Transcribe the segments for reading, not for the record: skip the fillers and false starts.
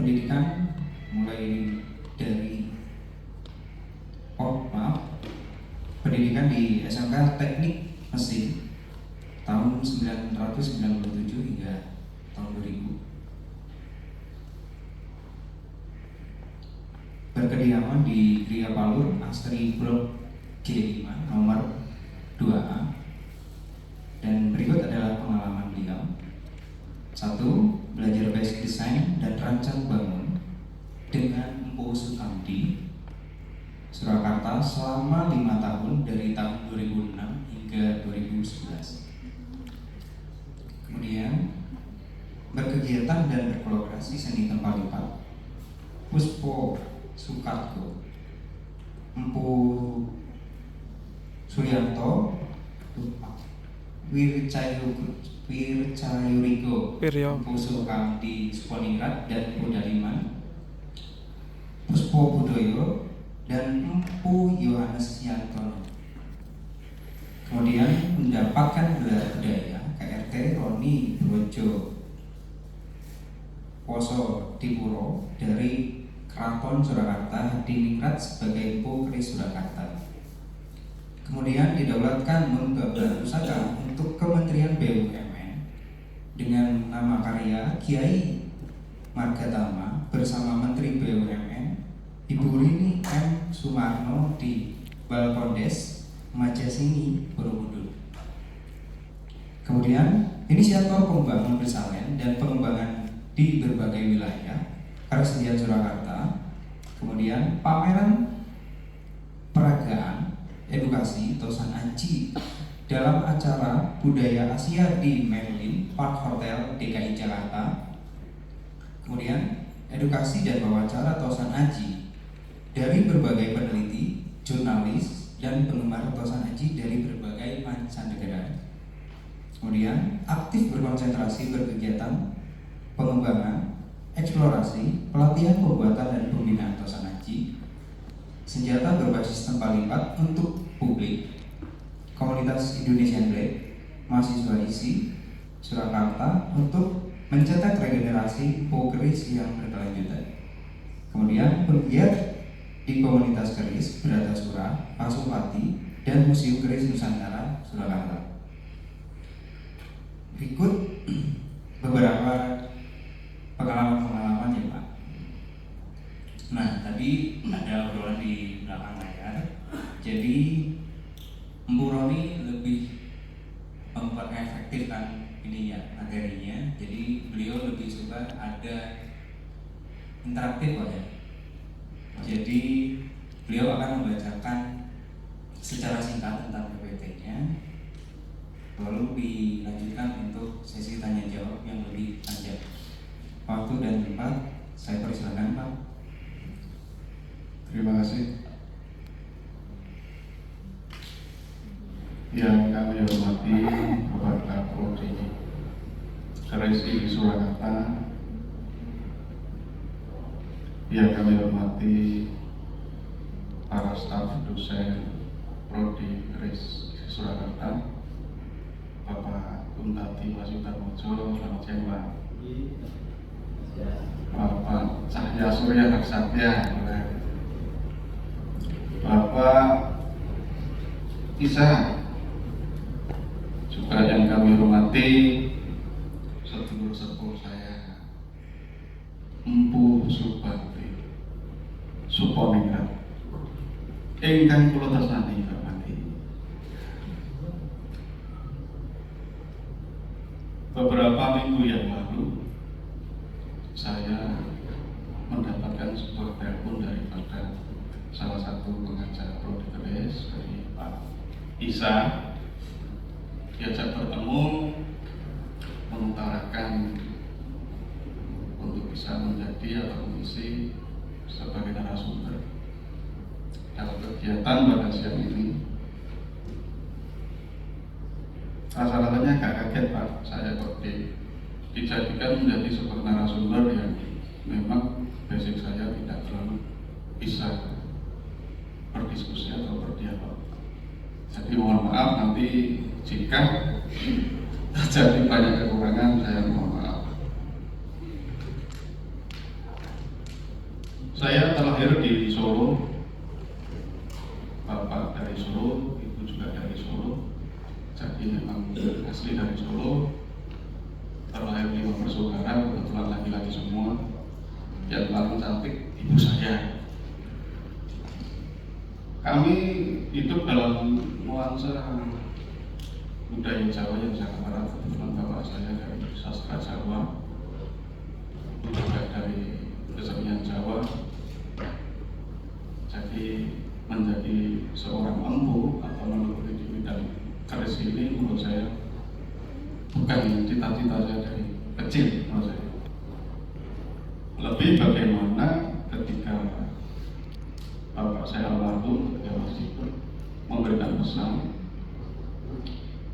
pendidikan mulai dari pendidikan di SMK Teknik Mesin tahun 1997 hingga tahun 2000. Berkediaman di Gria Palur, Astri Blok G5 nomor 2A. Dan berikut adalah pengalaman beliau. 1. Belajar basic design dan rancang bangun dengan Empu Sukamti, Surakarta selama 5 tahun dari tahun 2006 hingga 2011. Kemudian berkegiatan dan berkolaborasi seni tempat lipat, Puspo Sukarto, Empu Suryanto, Wircayuriko, Empu Sukamti Suponingrat dan Empu Daliman, Puspo Budoyo, dan Empu Yohanes Yantono. Kemudian mendapatkan gelar budaya KRT Roni Brojo Poso Dipuro dari Keraton Surakarta Hadiningrat sebagai Empu Keris Surakarta. Kemudian didaulatkan membawa pusaka untuk Kementerian BUMN dengan nama karya Kiai Margatama bersama Menteri BUMN Ibu Rini M. Sumarno di Balkondes, Majasini, Borobudur. Kemudian inisiator pembangunan Bersalen dan pengembangan di berbagai wilayah Karesdian Surakarta. Kemudian pameran peragaan edukasi Tosan Aji dalam acara budaya Asia di Merlin Park Hotel DKI Jakarta. Kemudian edukasi dan wawancara Tosan Aji dari berbagai peneliti, jurnalis, dan penggemar Tosan Aji dari berbagai mancanegara. Kemudian aktif berkonsentrasi berkegiatan pengembangan, eksplorasi, pelatihan pembuatan dan pembinaan Tosan Aji, senjata berbasis tempat lipat untuk publik, komunitas Indonesian Blade, mahasiswa isi Surakarta untuk mencetak regenerasi Empu Keris yang berkelanjutan. Kemudian penggiat di komunitas keris Bratasura, Pasupati, dan Museum Keris Nusantara Surakarta. Berikut beberapa pengalaman-pengalaman ya Pak. Nah, tadi ada obrolan di belakang layar. Jadi Empu Roni lebih memperefektifkan ini ya materinya. Jadi beliau lebih suka ada interaktif Pak ya. Jadi beliau akan membacakan secara singkat tentang PPT-nya, lalu dilanjutkan untuk sesi tanya jawab yang lebih panjang. Waktu dan tempat saya persilakan Pak. Terima kasih. Yang kami hormati Bapak Kapolri Keris Surakarta, yang kami hormati para staf dosen Prodi Keris Surakarta, Bapak Kuntati Masuta Mojo, selamat siang Pak. Bapak Cahya Surya Haksatya, Bapak Isa, juga yang kami hormati sedulur sepuh saya Empu Suponingrat ingkang kula tresnani hormati. Beberapa minggu yang lalu saya mendapatkan sebuah telepon daripada salah satu pengajar Prodi Keris dari Pak Isa, diajak bertemu mengutarakan untuk bisa menjadi atau mengisi sebagai narasumber dalam kegiatan pada siang ini. Rasa-rasanya agak kaget Pak, saya kok dijadikan menjadi sebagai narasumber yang memang basic saya tidak terlalu bisa berdiskusi atau berdialog. Jadi mohon maaf nanti jika terjadi banyak kekurangan, saya mohon maaf. Saya terlahir di Solo, bapak dari Solo, ibu juga dari Solo, jadi memang asli dari Solo. Terlahir 5 bersaudara, kebetulan laki-laki semua. Yang paling cantik ibu saya. Kami hidup dalam nuansa budaya Jawa yang sangat erat. Kebetulan bapak saya dari sastra Jawa, juga dari kesenian Jawa. Jadi menjadi seorang empu atau menekuni di bidang keris ini menurut saya bukan cita-cita saya dari kecil menurut saya. Lebih bagaimana ketika bapak saya almarhum ketika masih hidup memberikan pesan,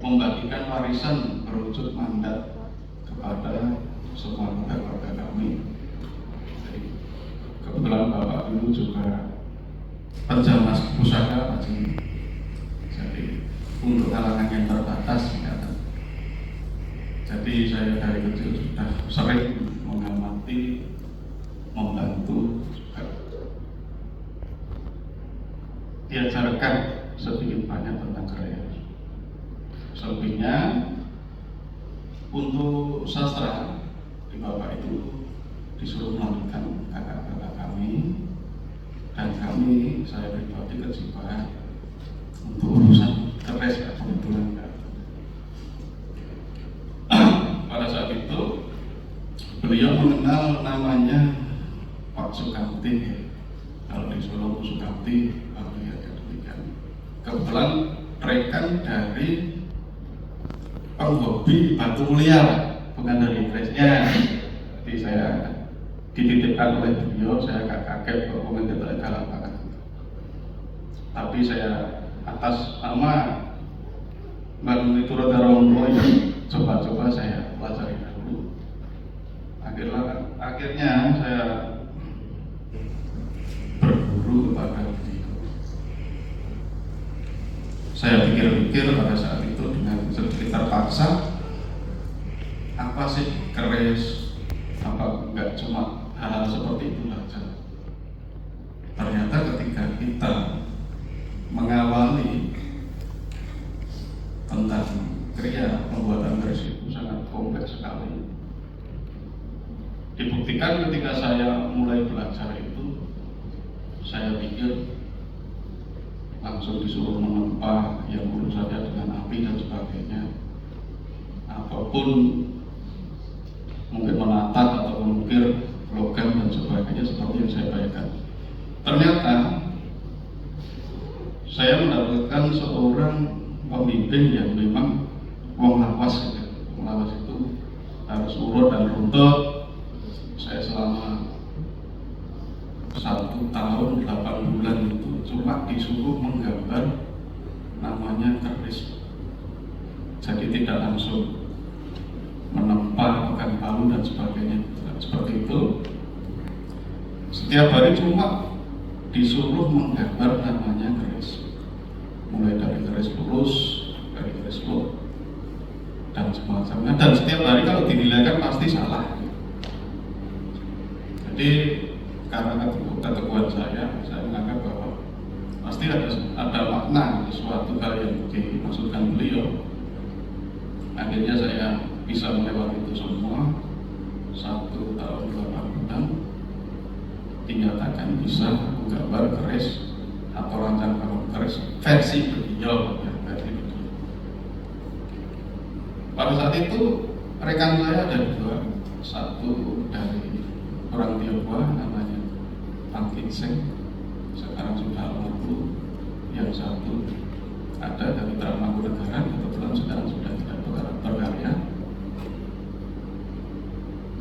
membagikan warisan berwujud mandat kepada semua keluarga kami. Jadi, kebetulan bapak dulu juga penjama pusaka, jadi untuk kalangan yang terbatas ya. Jadi saya dari kecil sudah sering mengamati, membantu, diajarkan sedikit banyak tentang keris. Selebihnya untuk sastra di bapak itu disuruh melanjutkan kakak-kakak kami, dan kami, saya pribadi kejiwaan untuk urusan keris kebetulan. Pada saat itu beliau mengenal namanya Pak Sukamti. Kalau di Solo Bu Sukamti, kalau lihat demikian. Kebetulan rekan dari penghobi batu mulia, bukan dari kerisnya. Jadi saya dititipkan oleh beliau, saya agak kaget kalau komentar oleh kalangan. Tapi saya atas nama melalui turut orang tua yang coba-coba saya pelajari dulu. Akhirnya saya berguru kepada beliau. Saya pikir-pikir pada saat itu dengan sedikit terpaksa, apa sih keris? Apa enggak cuma hal seperti itu saja? Ternyata ketika kita mengawali tentang kriya pembuatan keris itu sangat kompleks sekali. Dibuktikan ketika saya mulai belajar itu, saya pikir langsung disuruh menempa yang urusannya dengan api dan sebagainya, apapun mungkin menatap atau mengukir logam dan sebagainya seperti yang saya bayangkan. Ternyata saya mendapatkan seorang pemimpin yang memang wong lawas. Wong lawas itu harus urut dan runtut. Saya selama 1 tahun 8 bulan itu cuma disuruh menggambar namanya keris. Jadi tidak langsung menempa, pegang palu dan sebagainya. Seperti itu. Setiap hari cuma disuruh menggambar namanya keris. Mulai dari keris lurus, dari keris lurus, dan semacamnya. Dan setiap hari kalau dinilaikan pasti salah. Jadi karena keteguhan saya menganggap bahwa pasti ada makna sesuatu hal yang dimaksudkan beliau. Akhirnya saya bisa melewati itu semua. 1 tahun 8 bulan dinyatakan bisa menggambar keris atau rancang bangun keris versi beliau ya, versi beliau. Pada saat itu rekan saya ada 2, satu dari orang Tionghoa namanya Pak Kinseng, sekarang sudah almarhum. Yang satu ada dari Mangkunegaran, kebetulan sekarang sudah tidak berkarya.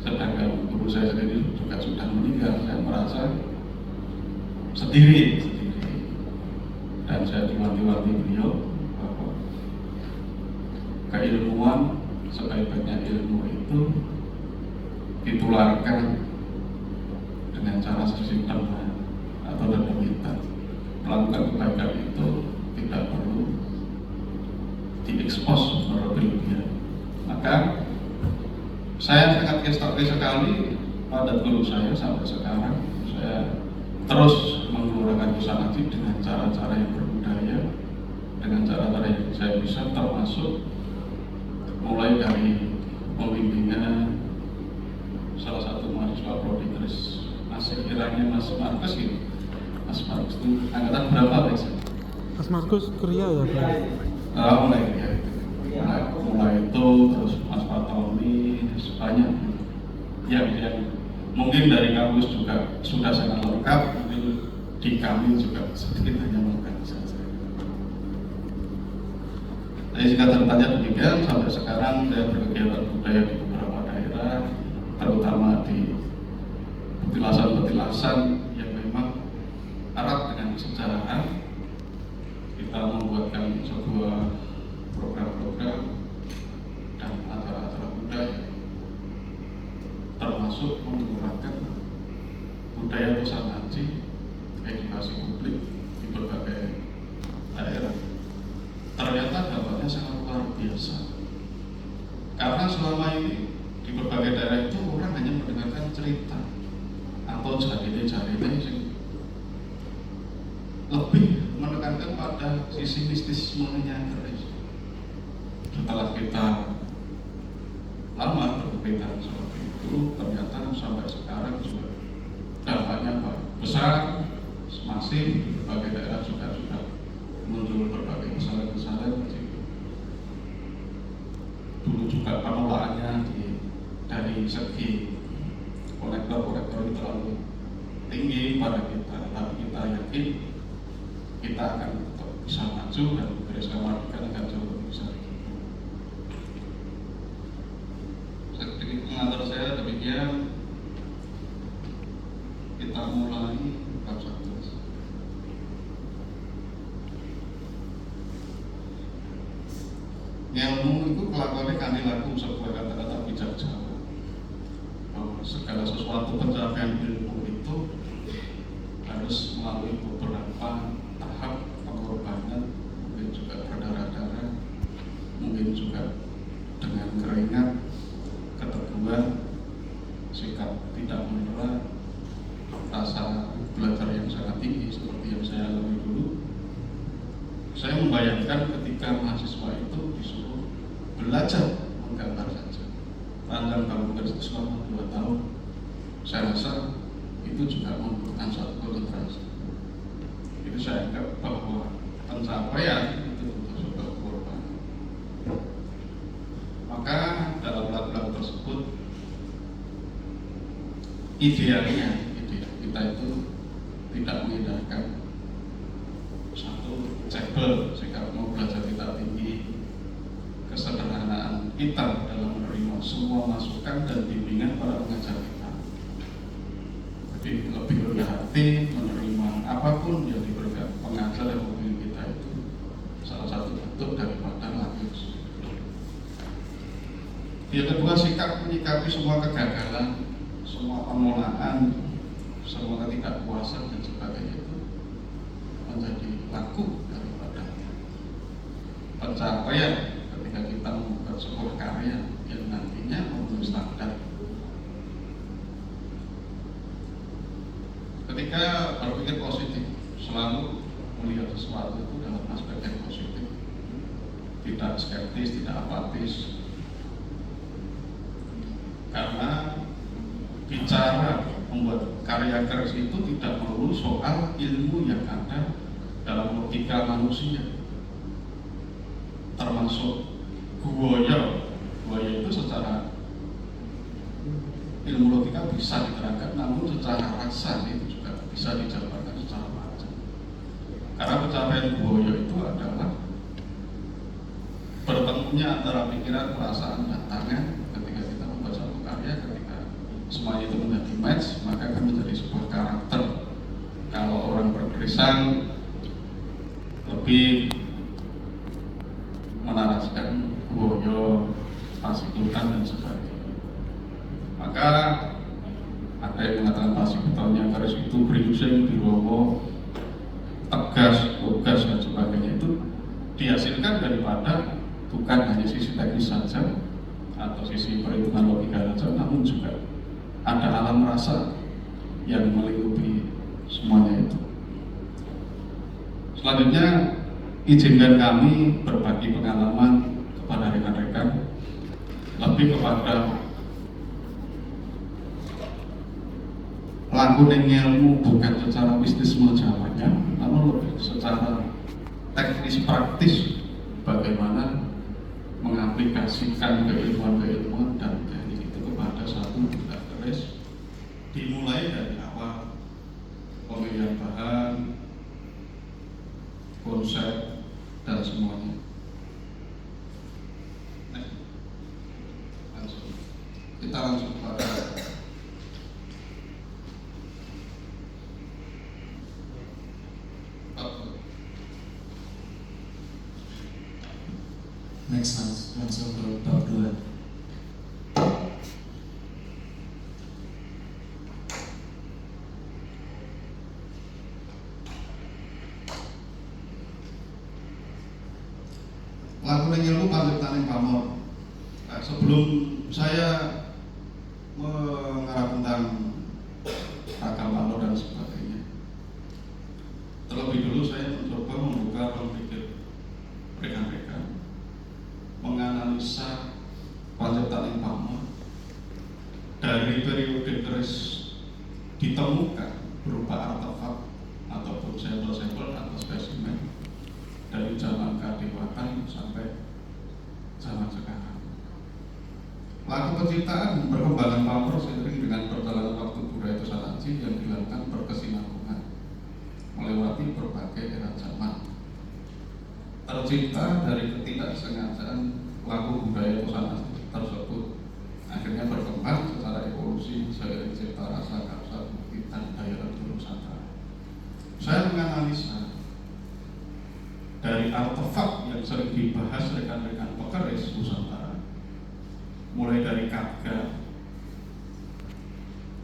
Sedangkan guru saya sendiri juga sudah meninggal. Saya merasa sendiri, dan saya diwanti-wanti beliau bahwa keilmuan sebaik-baiknya ilmu itu ditularkan dengan cara sesimpel atau demikian. Melakukan kebaikan itu tidak perlu diekspos berlebihan. Maka saya sangat nostalgia sekali pada guru saya sampai sekarang. Saya terus menggelurakan kisah Nabi dengan cara-cara yang berbudaya, dengan cara-cara yang saya bisa, termasuk mulai dari pembimbingan salah satu mahasiswa prodi Kris, masih kiranya Mas Markus gitu. Mas Markus itu angkatan berapa Mas? Mas Markus Kriya ya Bro? Mulai ya gitu. Mulai itu terus Mas Fatoni banyak yang mungkin dari kampus juga sudah sangat lengkap, mungkin di kami juga sedikit hanya melengkapi saja. Jadi jika tertanya demikian, sampai sekarang saya berkegiatan budaya di beberapa daerah, terutama di petilasan-petilasan yang memang erat dengan kesejarahan. Kita membuatkan sebuah program-program dan acara-acara budaya, termasuk menggunakan budaya Pusat Haji, edukasi publik di berbagai daerah. Ternyata dampaknya sangat luar biasa, karena selama ini di berbagai daerah itu orang hanya mendengarkan cerita atau jarine-jarine yang lebih menekankan pada sisi mistismenya. Setelah kita lama berbeda seperti itu, ternyata sampai sekarang juga dampaknya besar, masih di berbagai daerah juga sudah muncul berbagai kesalahan-kesalahan. Dulu juga penolakannya dari segi kolektor itu terlalu tinggi pada kita, tapi kita yakin kita akan tetap bisa maju dan Garis Kemerdekaan akan jauh lebih besar. Sedikit pengantar saya demikian. Kita mulai bab 1. Ilmu itu kelakuannya kanthi laku sebuah kata-kata bijaksana, bahwa segala sesuatu pencapaian ilmu itu harus melalui beberapa tahap pengorbanan, mungkin juga berdarah-darah, mungkin juga dengan keringat, keteguhan, sikap tidak menyerah, rasa belajar yang sangat tinggi seperti yang saya alami dulu. Saya membayangkan ketika mahasiswa itu disuruh belajar menggambar saja, panjang gambar itu selama 2 tahun, saya rasa itu juga membutuhkan suatu konsentrasi. Itu saya anggap bahwa pencapaian itu butuh sebuah pengorbanan. Maka dalam lagu-lagu tersebut, idealnya kita itu tidak mengindahkan satu cebel sikap mau belajar kita tinggi, kesederhanaan kita dalam menerima semua masukan dan bimbingan para pengajar kita. Jadi lebih berhati menerima apapun yang diberikan pengajar yang membimbing kita, itu salah satu bentuk daripada lagus. Yang kedua, sikap menyikapi semua kegagalan, semua penolakan, semua ketidakpuasan dan sebagainya itu menjadi laku daripada pencapaian ketika kita membuat sebuah karya yang nantinya memenuhi standar. Ketika berpikir positif, selalu melihat sesuatu itu dalam aspek yang positif, tidak skeptis, tidak apatis, karena bicara membuat karya keras itu tidak melulu soal ilmu yang ada dalam logika manusia, termasuk guoyo itu secara ilmu logika bisa diterangkan, namun secara rasa itu juga bisa dijabarkan secara macam. Karena pencapaian guoyo itu adalah bertemunya antara pikiran, perasaan, dan tangan. Ketika kita membuat satu karya, ketika semuanya itu menjadi match, maka akan menjadi sebuah karakter. Kalau orang berkerisan lebih menaraskan guoyo, pasikutan dan sebagainya. Maka ada yang mengatakan pasikutannya garis itu beringsing, dirowo, tegas, lugas dan sebagainya, itu dihasilkan daripada bukan hanya sisi teknis saja atau sisi perhitungan logika saja, namun juga ada alam rasa yang melingkupi semuanya Selanjutnya, izinkan kami berbagi pengalaman kepada rekan-rekan, lebih kepada laku ilmu bukan secara mistisme Jawanya, namun lebih secara teknis praktis bagaimana mengaplikasikan keilmuan dan teknik itu kepada satu benda keris, dimulai dari awal pemilihan bahan, konsep, dan semuanya. Kita langsung pada Next mas, langsung ke bab 2. laku ilmu panjetaning pamor. Nah, sebelum saya mengarah tentang ragam pamor dan sebagainya, terlebih dulu saya mencoba membuka ruang pikir rekan-rekan, menganalisa panjetaning pamor dari periode keris ditemukan berupa artefak ataupun sampel-sampel atau spesimen dari zaman kadewatan sampai zaman sekarang. Laku penciptaan dan perkembangan pamor seiring dengan perjalanan waktu budaya Tosalanci yang dilakukan berkesinambungan melewati berbagai era zaman. Tercipta dari ketidaksengajaan laku budaya Tosalanci tersebut akhirnya berkembang secara evolusi seiring cipta rasa karsa bukti dan daya rencana Nusantara. Saya menganalisa dari artefak yang sering dibahas rekan-rekan pekeris Nusantara, mulai dari Katga.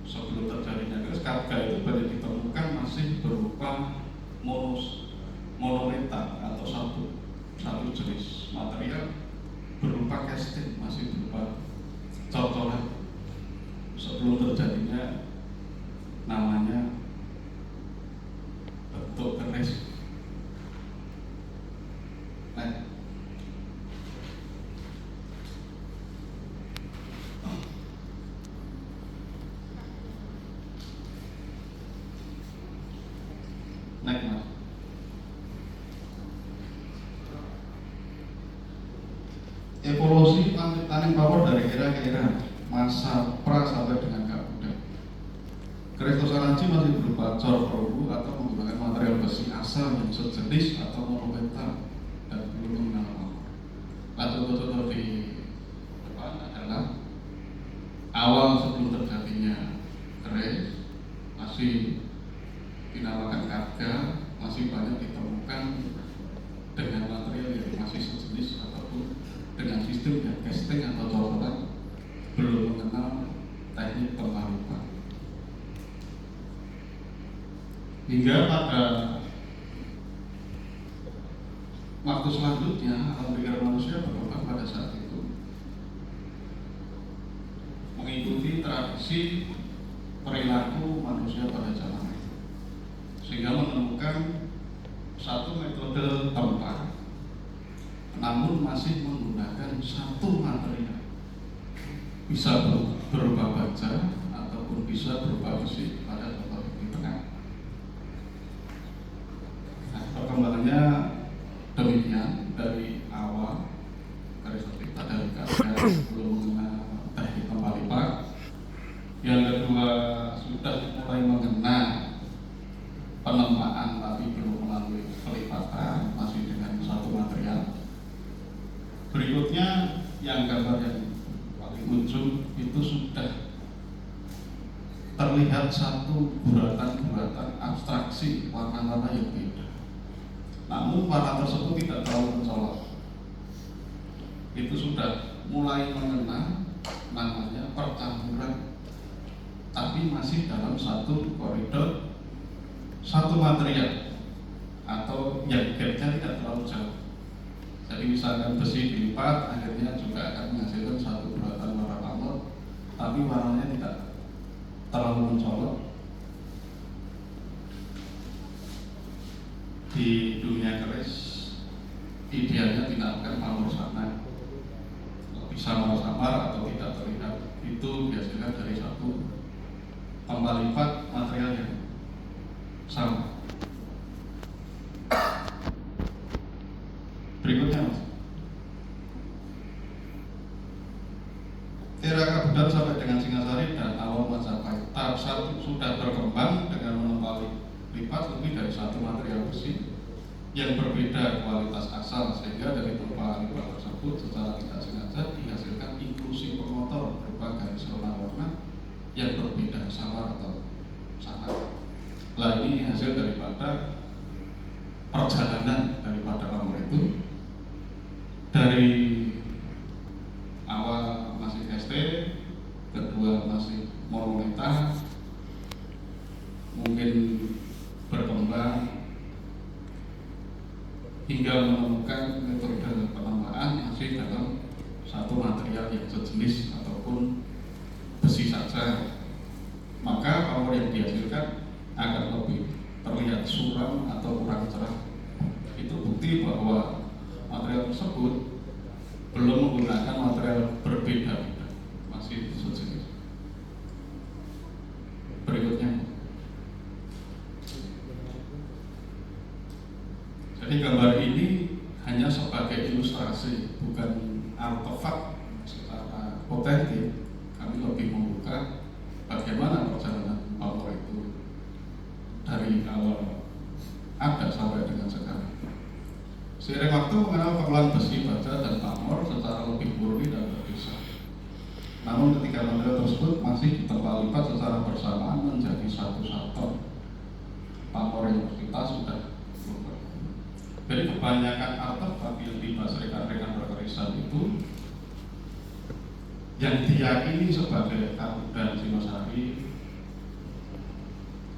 Sebelum terjadinya keris, Katga itu banyak ditemukan masih berupa monometal atau satu jenis material berupa casting, masih berupa cocolan. Sebelum terjadinya namanya bentuk keris. Naik mas. Evolusi panjetaning pamor dari era ke era, masa pra sampai dengan Garuda. Keris Tosalanci masih berupa cor perunggu atau menggunakan material besi asal yang sejenis atau monumental dan belum mengenal pamor. Nah, contoh-contoh di depan adalah awal sebelum terjadinya keris masih dinamakan Katga, masih banyak ditemukan dengan material yang masih sejenis ataupun dengan sistem yang casting atau cocolan, belum mengenal teknik pemarukan. Hingga pada waktu selanjutnya alam pikir manusia berkembang pada saat itu mengikuti tradisi perilaku manusia pada zaman itu, sehingga menemukan satu metode tempat, namun masih menggunakan satu material, bisa berupa baja ataupun bisa berupa besi pada contoh di tengah. Nah, perkembangannya demikian dari awal keris tercipta dari Katga belum mengenal teknik tempat lipat. Yang kedua sudah mulai mengenal penempaan tapi belum melalui pelipatan, masih dengan satu material. Berikutnya yang gambar yang paling ujung itu sudah terlihat satu guratan-guratan abstraksi warna-warna yang beda. Namun warna tersebut tidak terlalu mencolok. Itu sudah mulai mengenal namanya percampuran, tapi masih dalam satu koridor, satu material, atau yang gapnya tidak terlalu jauh. Jadi misalkan besi dilipat, akhirnya juga akan menghasilkan satu guratan warna pamor, tapi warnanya tidak terlalu mencolok. Di dunia besinya keris, idealnya dilakukan pamor sana, lebih samar-samar atau tidak terlihat. Itu biasanya dari satu tambah lipat material yang sama. Berikutnya, Mas. Era Kabudan sampai dengan Singasari dan awal Majapahit. Tahap 1 sudah berkembang dengan menempali lipat lebih dari satu material besi yang berbeda kualitas asal, sehingga dari tempalan lipat tersebut secara tidak sengaja dihasilkan inklusi pemotor berupa garis warna yang berbeda samar atau sama. Lah ini hasil daripada perjalanan daripada pamor itu dari awal masih SD, kedua masih monolita, mungkin berkembang hingga menemukan metode penambahan masih dalam satu material yang sejenis ataupun besi saja. Maka pamor yang dihasilkan akan lebih terlihat suram atau kurang cerah. Itu bukti bahwa material tersebut belum menggunakan material berbeda-beda, masih sejenis. Berikutnya, jadi gambar ini hanya sebagai ilustrasi, bukan artefak secara otentik. Kami lebih membuka bagaimana perjalanan pamor itu dari awal ada sampai dengan sekarang. Seiring waktu mengenal pengolahan besi, baja, dan pamor secara lebih murni dan terpisah. Namun ketika material tersebut masih ditempa lipat secara bersamaan menjadi satu satuan, pamor yang kita sudah berubah. Jadi kebanyakan artefak yang dibahas rekan-rekan berkerisan itu yang diyakini sebagai Kabudan Singasari,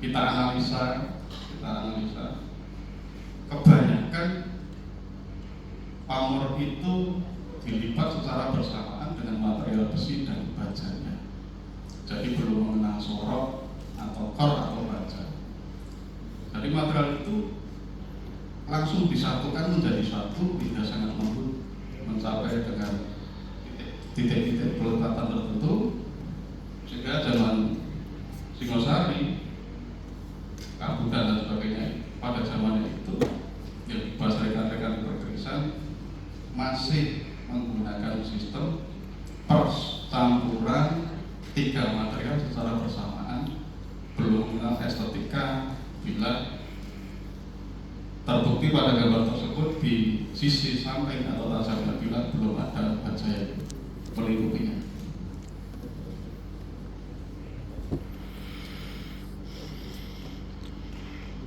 kita analisa, kebanyakan pamor itu dilipat secara bersamaan dengan material besi dan bajanya. Jadi belum mengenal sorok atau kor atau baja. Jadi material itu langsung disatukan menjadi satu hingga sangat lembut, mencapai dengan titik-titik pelekatan tertentu, sehingga zaman Singasari, Kabudan dan sebagainya pada zaman itu yang dibahas rekan-rekan berkerisan masih menggunakan sistem percampuran tiga material secara bersamaan, belum mengenal estetika. Bila terbukti pada gambar tersebut di sisi samping atau tajamnya bila belum ada baja yang melingkupinya.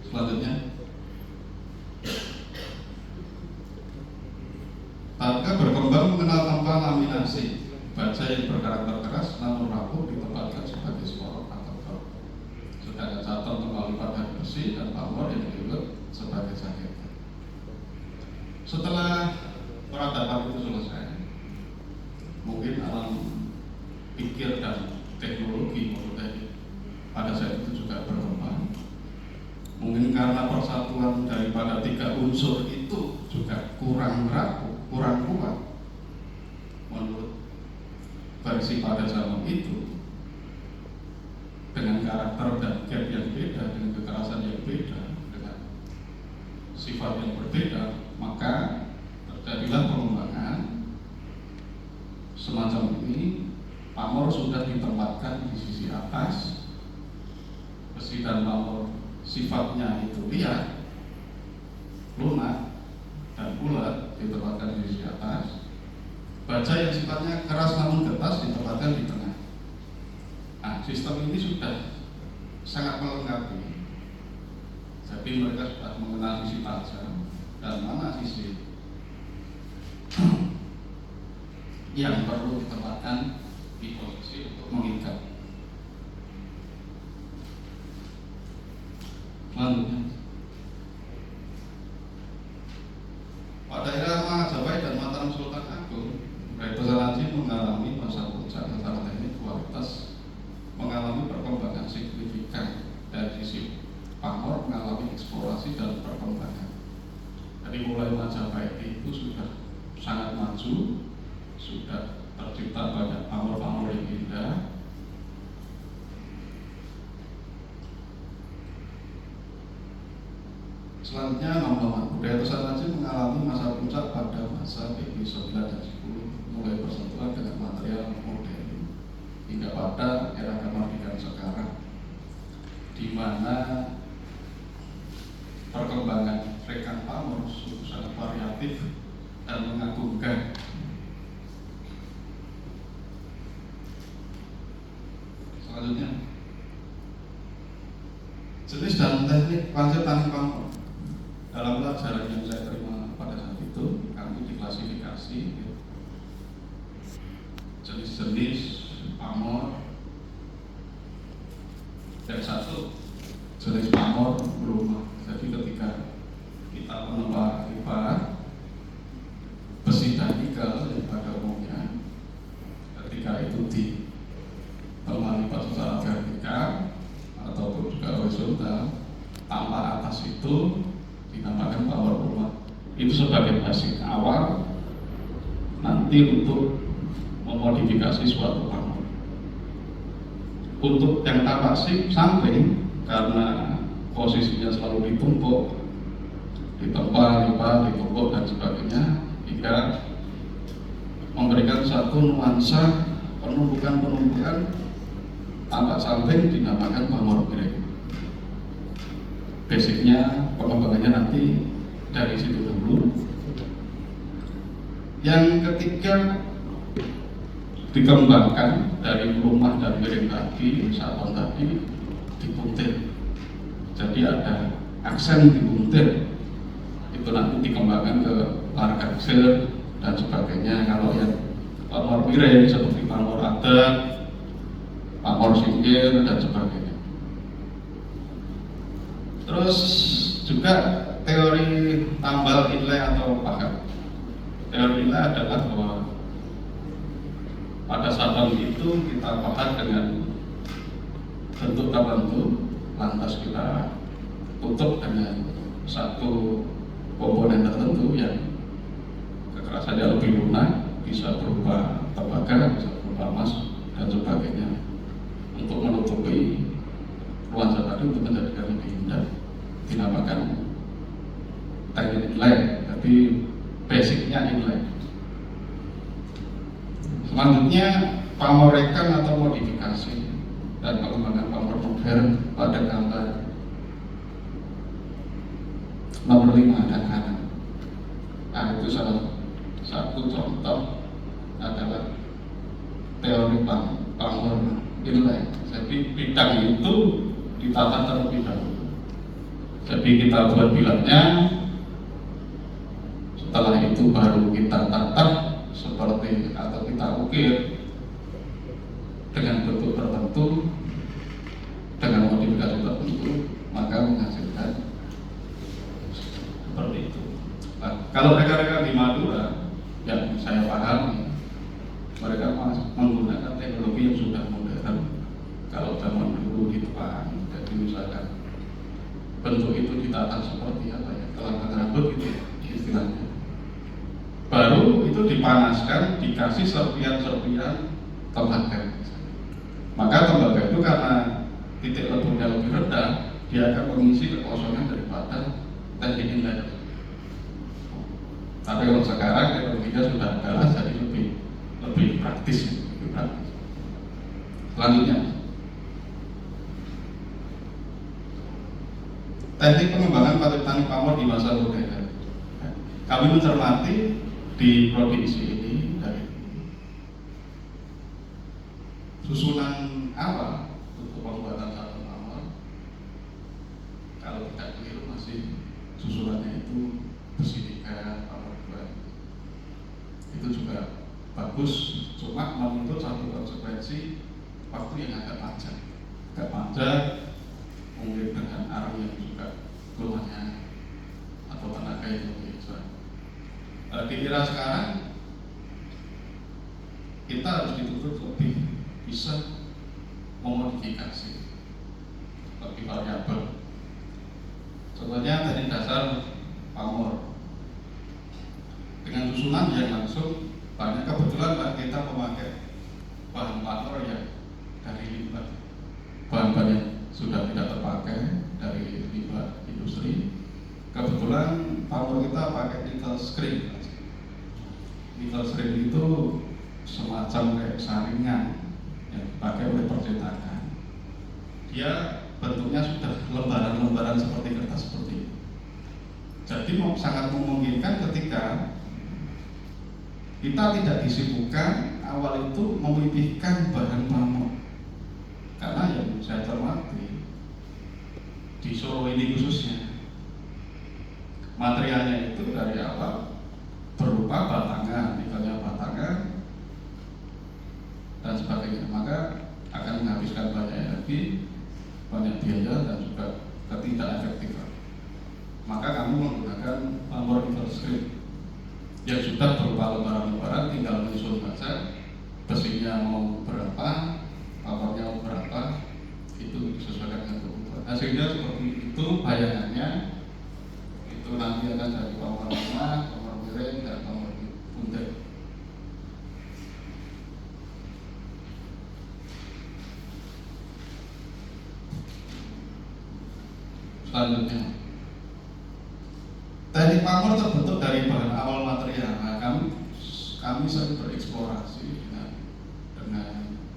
Selanjutnya, harga berkembang mengenal tanpa laminasi. Baja yang berkarakter keras namun rapuh ditempatkan sebagai sporok atau kor. Sedangkan caton tempat lipat dari besi dan pamor yang dibuat sebagai jaket. Setelah peradaban itu selesai, mungkin alam pikir dan teknologi pada saat itu juga berkembang. Mungkin karena persatuan daripada tiga unsur itu juga kurang rapuh, kurang kuat menurut versi pada zaman itu, dengan karakter dan gap yang beda, dengan kekerasan yang beda, dengan sifat yang berbeda, maka terjadilah pengembangan semacam ini. Pamor sudah ditempatkan di sisi atas, besi dan pamor sifatnya itu liat, lunak, dan bulat ditempatkan di sisi atas. Baja yang sifatnya keras namun getas ditempatkan di tengah. Nah, sistem ini sudah sangat melengkapi. Jadi mereka sudah mengenal sisi tajam dan mana sisi yang perlu ditempatkan di posisi untuk mengikat. Selanjutnya, pada era Majapahit dan Mataram Sultan Agung, Raden Haji mengalami masa puncak secara teknik kualitas, mengalami perkembangan signifikan dari sisi pamor, mengalami eksplorasi dan perkembangan. Jadi mulai Majapahit itu sudah sangat maju, sudah tercipta banyak pamor-pamor yang indah. Selanjutnya nomor budaya Tosantaji mengalami masa puncak pada masa BB 9 dan 10, mulai bersentuhan dengan material modern hingga pada era kemerdekaan sekarang, di mana perkembangan rekan pamor sungguh sangat variatif dan mengagumkan. Selanjutnya, jenis dan teknik lanjut tani pamor. Dalam pelajaran yang saya terima pada saat itu, kami diklasifikasi jenis-jenis pamor. Yang satu, jenis pamor rumah. Jadi ketika kita menambah lipat besi dan nikel yang pada umumnya, ketika itu di lipat secara vertikal ataupun juga horizontal, tanpa atas itu dinamakan pamor rumah. Itu sebagai basic awal nanti untuk memodifikasi suatu pamor. Untuk yang tanpa samping, karena posisinya selalu ditumpuk, ditempa, lipat, ditumpuk dan sebagainya, hingga memberikan satu nuansa penumpukan tanpa samping dinamakan pamor miring. Basicnya pengembangannya nanti dari situ dulu. Yang ketiga, dikembangkan dari rumah dan miring tadi, satuan tadi dipuntir. Jadi ada aksen dipuntir, itu nanti dikembangkan ke largaksir dan sebagainya. Kalau yang pamor miring seperti pamor adat, pamor singgir dan sebagainya. Terus juga teori tambal inlay atau pahat. Teori inlay adalah bahwa pada sabang itu kita pahat dengan bentuk tertentu, lantas kita tutup dengan satu komponen tertentu yang kekerasannya lebih lunak, bisa berupa tembaga, bisa berupa emas dan sebagainya, untuk menutupi nuansa tadi, untuk menjadikan lebih indah, dinamakan teknik inlay. Tapi basicnya inlay. Selanjutnya pamor rekan atau modifikasi dan pengembangan pamor modern pada gambar nomor 5 dan kanan. Nah, itu salah satu contoh adalah teori pamor inlay. Jadi bidang itu ditata terlebih dahulu. Jadi kita buat bilangnya, setelah itu baru kita tata seperti atau kita ukir dengan bentuk tertentu, dengan modifikasi tertentu, maka menghasilkan seperti itu. Nah, kalau rekan-rekan di Madura yang saya pahami, mereka menggunakan teknologi yang sudah modern. Kalau zaman dulu di depan, jadi misalkan bentuk itu ditata seperti apa ya, telanjang rambut itu istilahnya. Baru itu dipanaskan, dikasih serpian-serpian tembaga. Maka tembaga itu karena titik leburnya lebih rendah, dia akan mengisi kekosongan daripada teknik inlay. Tapi kalau sekarang teknologinya sudah adalah jadi lebih praktis, lebih praktis. Selanjutnya, teknik pengembangan pabrik tani pamor di masa modern. Kami mencermati di provinsi ini dari susunan awal untuk pembuatan satu pamor. Kalau tidak keliru masih susunannya itu besi tiga, pamor dua. Itu juga bagus, cuma menuntut satu konsekuensi waktu yang agak panjang, mungkin dengan arang yang juga lumayan atau tenaga yang lebih besar. Di era sekarang kita harus dituntut lebih bisa memodifikasi, lebih variabel. Contohnya dari dasar pamor kita memakai bahan pamor yang dari limbah, bahan-bahan yang sudah tidak terpakai dari limbah industri. Kebetulan pamor kita pakai nickel screen. Nickel screen itu semacam kayak saringan yang dipakai oleh percetakan. Dia bentuknya sudah lembaran-lembaran seperti kertas seperti ini. Jadi sangat memungkinkan ketika kita tidak disibukkan awal itu memipihkan bahan pamor. Karena yang saya cermati di Solo ini khususnya, materialnya itu dari awal berupa batangan, misalnya batangan dan sebagainya, maka akan menghabiskan banyak energi, banyak biaya dan juga ketidakefektifan. Maka kami menggunakan pamor nickel screen yang sudah berupa lembaran-lembaran, tinggal menyusun saja besinya mau berapa, pamornya mau berapa, itu disesuaikan dengan kebutuhan. Hasilnya seperti itu bayangannya, itu nanti akan jadi pamor lemah, pamor miring, dan pamor buntut. Selanjutnya, teknik pamor terbentuk dari bahan awal material. Nah, kami sering bereksplorasi dengan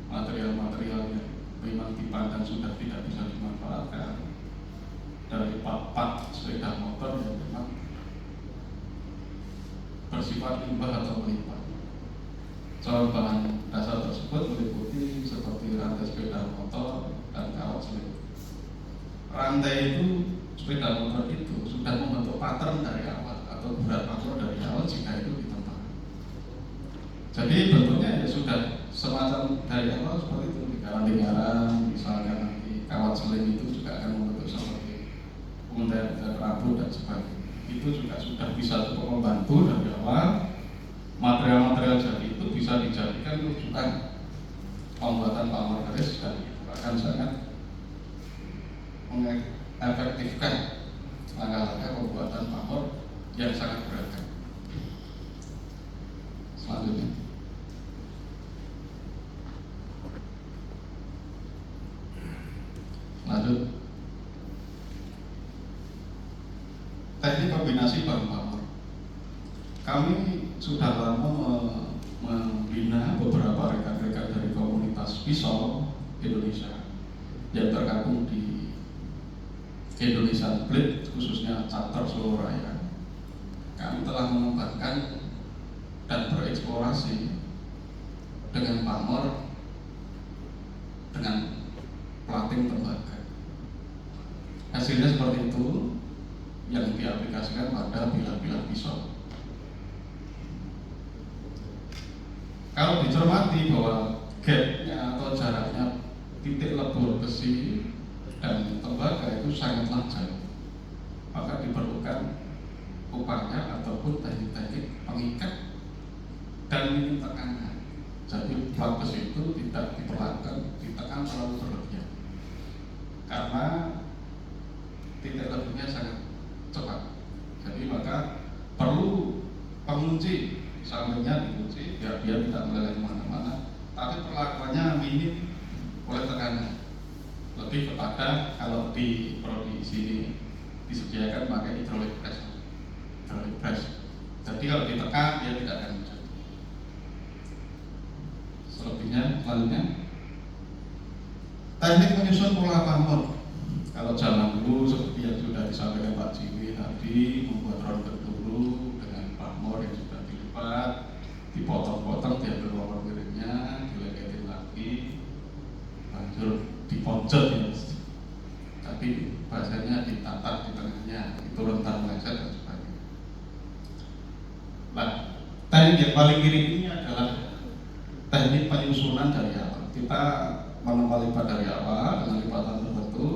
material-material yang memang dipandang sudah tidak bisa dimanfaatkan, dari part-part sepeda motor yang memang bersifat limbah atau melimpah. Soal bahan dasar tersebut meliputi seperti rantai sepeda motor dan kawat seling. Rantai itu, sepeda motor itu sudah membentuk pattern dari awal atau berat pamor dari awal jika itu ditempatkan. Jadi bentuknya ya sudah semacam dari awal seperti itu. Lingkaran, misalnya nanti kawat seling itu juga akan membentuk seperti untet, rambut dan sebagainya. Itu juga sudah bisa cukup membantu dari awal. Material-material jadi itu bisa dijadikan rujukan pembuatan pamor keris dan akan sangat mengefektifkan langkah-langkah pembuatan pamor yang sangat beragam. Selanjutnya, teknik kombinasi bahan pamor. Kami sudah lama membina beberapa rekan-rekan dari komunitas pisau Indonesia yang tergabung di Indonesia Blade, khususnya chapter Solo Raya. Kami telah mengembangkan dan bereksplorasi dengan pamor dengan plating tembaga. Hasilnya seperti itu yang diaplikasikan pada bilah-bilah pisau. Kalau dicermati bahwa gapnya atau jaraknya titik lebur besi dan tembaga itu sangatlah jauh, maka diperlukan upaya ataupun teknik-teknik pengikat dan minim tekanan. Jadi plat besi itu tidak diperlakukan ditekan terlalu berlebihan karena titik leburnya sangat cepat. Jadi maka perlu pengunci, sampingnya dikunci biar dia tidak meleleh kemana-mana, tapi perlakuannya minim oleh tekanan. Lebih kepada kalau di sini disediakan pakai hydraulic press. Jadi kalau ditekan dia tidak akan menjadi. Selebihnya selanjutnya, teknik menyusun pola pamor. Kalau zaman dulu seperti yang sudah disampaikan Pak Jiwi tadi, membuat ronde dulu dengan pamor yang sudah dilipat, dipotong-potong, diambil pamor miringnya, dileketin lagi, lanjut diponcet ya. Tapi bahasanya ditata di tengahnya, itu rentan meleset dan sebagainya. Nah, teknik yang paling kiri ini adalah teknik penyusunan dari awal. Kita menempa lipat dari awal dengan lipatan tertentu,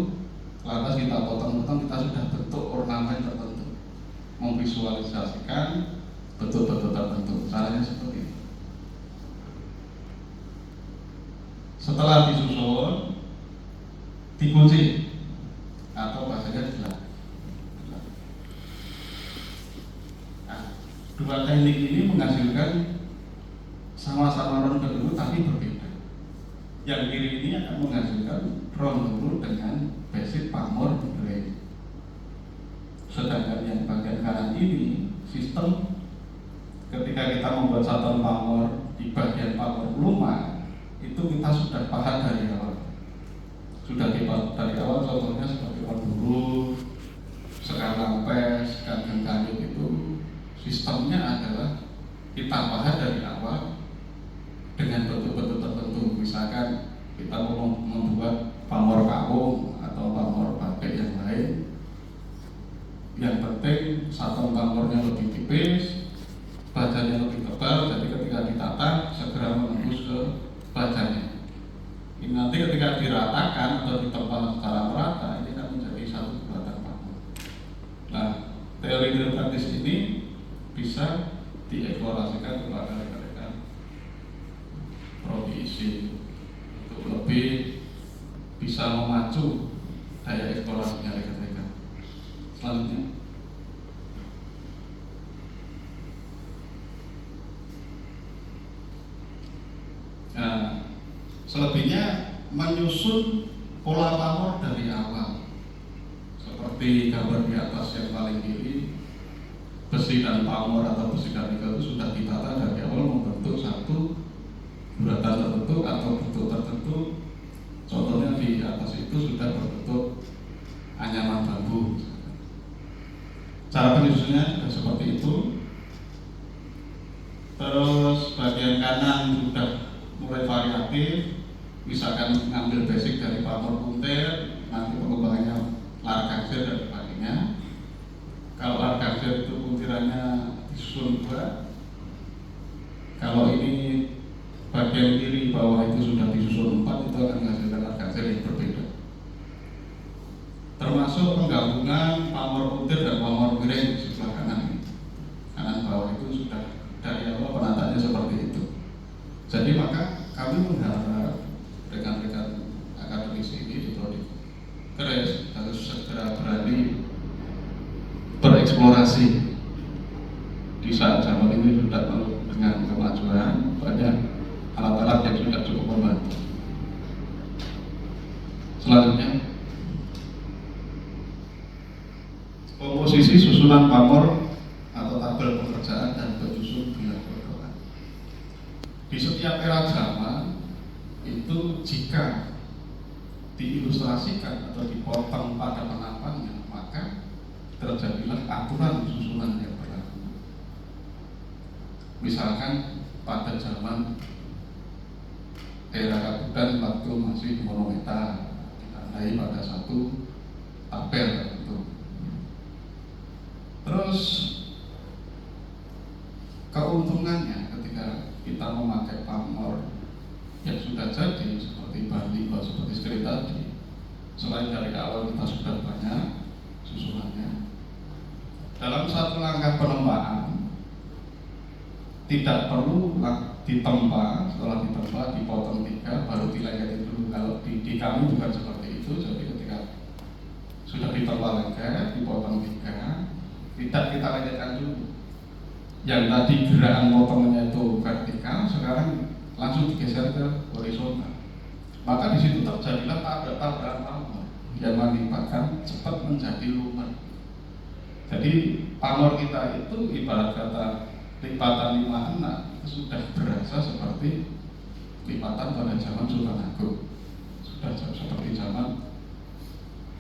lantas kita potong-potong, kita sudah bentuk ornamen tertentu, memvisualisasikan bentuk-bentuk tertentu. Caranya seperti ini. Setelah disusun, dikunci atau bahasanya dibelah. Nah, dua teknik ini menghasilkan sama-sama ron peluru tapi berbeda. Yang kiri ini akan menghasilkan ron peluru dengan basic pamor grade. Sedangkan yang bagian kanan ini sistem ketika kita membuat satuan pamor di bagian pamor luma itu kita sudah paham dari awal. Sudah dibuat dari awal, contohnya seperti ron peluru, sekar lampes, gageng kayu itu sistemnya adalah kita paham dari awal dengan bentuk-bentuk tertentu. Misalkan kita mau membuat pamor kaung atau pamor batik yang lain, yang penting satuan pamornya lebih tipis, bajanya lebih tebal, jadi ketika ditata segera menembus ke bajanya. Ini nanti ketika diratakan atau ditempel secara merata, ini akan menjadi satu bulatan pamor. Nah, teori praktis ini bisa dieksplorasikan kepada rekan-rekan prodi ISI untuk lebih bisa memacu daya eksplorasinya rekan-rekan. Selanjutnya, nah, selebihnya menyusun pola pamor dari awal, seperti gambar di atas yang paling kiri. Besi dan pamor atau besi dan nikel itu sudah ditata dari awal membentuk satu bulatan tertentu atau bentuk tertentu. Contohnya di atas itu sudah berbentuk anyaman bambu. Cara penyusunnya sudah seperti itu. Terus bagian kanan sudah mulai variatif. Misalkan ngambil basic dari pamor puntir, nanti pengembangannya larkaksir dan sebagainya. Kalau larkaksir itu puntirannya disusun 2. Kalau ini bagian kiri bawah itu sudah disusun 4, itu akan menghasilkan larkaksir yang berbeda. Termasuk penggabungan pamor puntir dan pamor miring di sebelah kanan. Kanan bawah itu sudah dari awal penataannya seperti itu. Jadi maka kami mengharap rekan-rekan akademisi ini di prodi Keres harus segera berani bereksplorasi. Di saat zaman ini sudah penuh dengan kemajuan, banyak alat-alat yang sudah cukup membantu. Selanjutnya, komposisi susunan pamor atau tabel pekerjaan dan penyusun bilah kodokan. Di setiap era zaman itu jika diilustrasikan atau dipotong pada penampangnya, maka terjadilah aturan susunan yang berlaku. Misalkan pada zaman era Kabudan waktu masih monometa, ditandai pada satu tabel tertentu. Terus keuntungannya ketika kita memakai pamor yang sudah jadi seperti bandi, seperti sekali tadi, selain dari awal kita sudah banyak susunannya, dalam satu langkah penempaan tidak perlu ditempa, setelah ditempa dipotong 3 baru dilengketin dulu. Kalau di kami bukan seperti itu. Jadi ketika sudah ditempa lengket, dipotong 3, tidak kita lengketkan dulu. Yang tadi gerakan potongnya itu vertikal, sekarang langsung digeser ke horizontal. Maka di situ terjadilah tabrakan pamor yang mengakibatkan cepat menjadi lumer. Jadi pamor kita itu ibarat kata lipatan 56 sudah berasa seperti lipatan pada zaman Sultan Agung. Sudah seperti zaman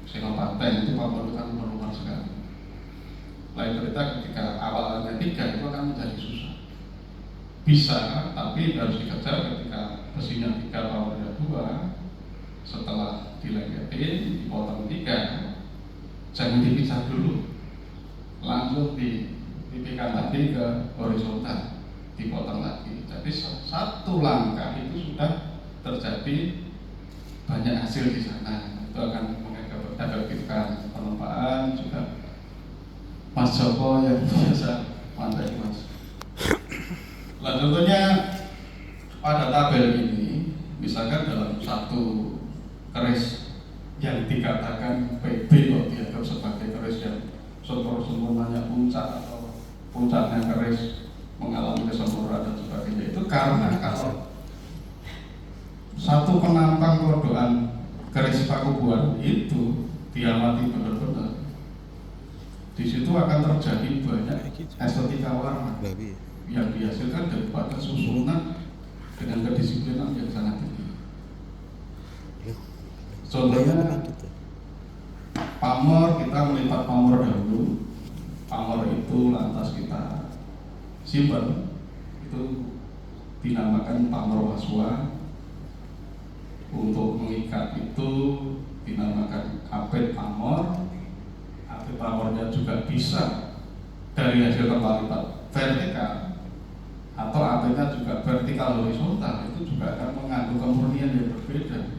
Senopati, itu pamor itu kan lumer sekali. Lain cerita ketika awalnya 3 itu akan menjadi susah. Bisa, tapi harus dikejar ketika besinya 3 pamornya 2. Setelah dilengketin, dipotong 3, jangan dipisah dulu, langsung dipikan lagi ke horizontal, dipotong lagi. Jadi satu langkah itu sudah terjadi banyak hasil di sana. Itu akan mengefektifkan penempaan juga. Mas Joko yang biasa mantai Mas. Nah, contohnya pada tabel ini, misalkan dalam satu keris yang dikatakan PB atau dianggap sebagai keris yang sempurna puncak atau puncaknya keris mengalami kesemburan dan sebagainya. sebagainya itu karena kalau satu penampang kodokan keris pakubuan itu diamati benar-benar, di situ akan terjadi banyak estetika warna yang dihasilkan daripada susunan dengan kedisiplinan yang sangat tinggi. Contohnya pamor, kita melipat pamor dahulu, pamor itu lantas kita simpan, itu dinamakan pamor waswa. Untuk mengikat itu dinamakan apet pamor. Apet pamornya juga bisa dari hasil kepala lipat vertikal atau apetnya juga vertikal horizontal, itu juga akan mengandung kemurnian yang berbeda.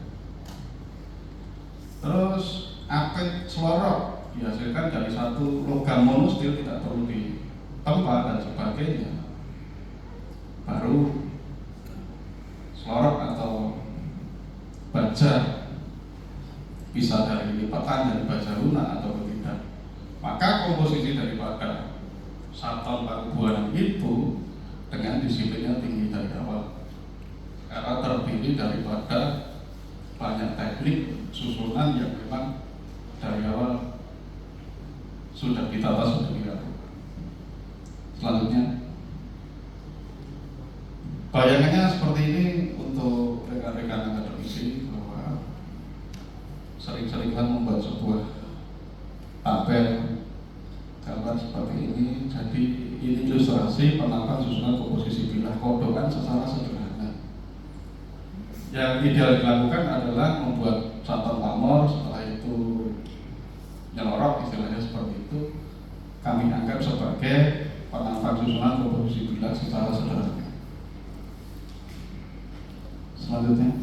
Terus apet selorok dihasilkan dari satu logam monostil, tidak perlu ditempa dan sebagainya. Baru selorok atau baja bisa dari lipatan dari baja lunak atau tidak. Maka komposisi daripada saton pakubuanan itu dengan disiplinnya tinggi dari awal, karena terdiri daripada banyak teknik susunan yang memang dari awal sudah ditata sedemikian rupa. Selanjutnya, bayangannya seperti ini untuk rekan-rekan akademisi, bahwa sering-seringlah membuat sebuah tabel gambar seperti ini. Jadi ini ilustrasi penampang susunan komposisi bilah kodokan secara sederhana. Yang ideal dilakukan adalah membuat saton pamor, setelah itu nyelorok, istilahnya seperti itu. Kami anggap sebagai penampang susunan komposisi bilah secara sederhana. Selanjutnya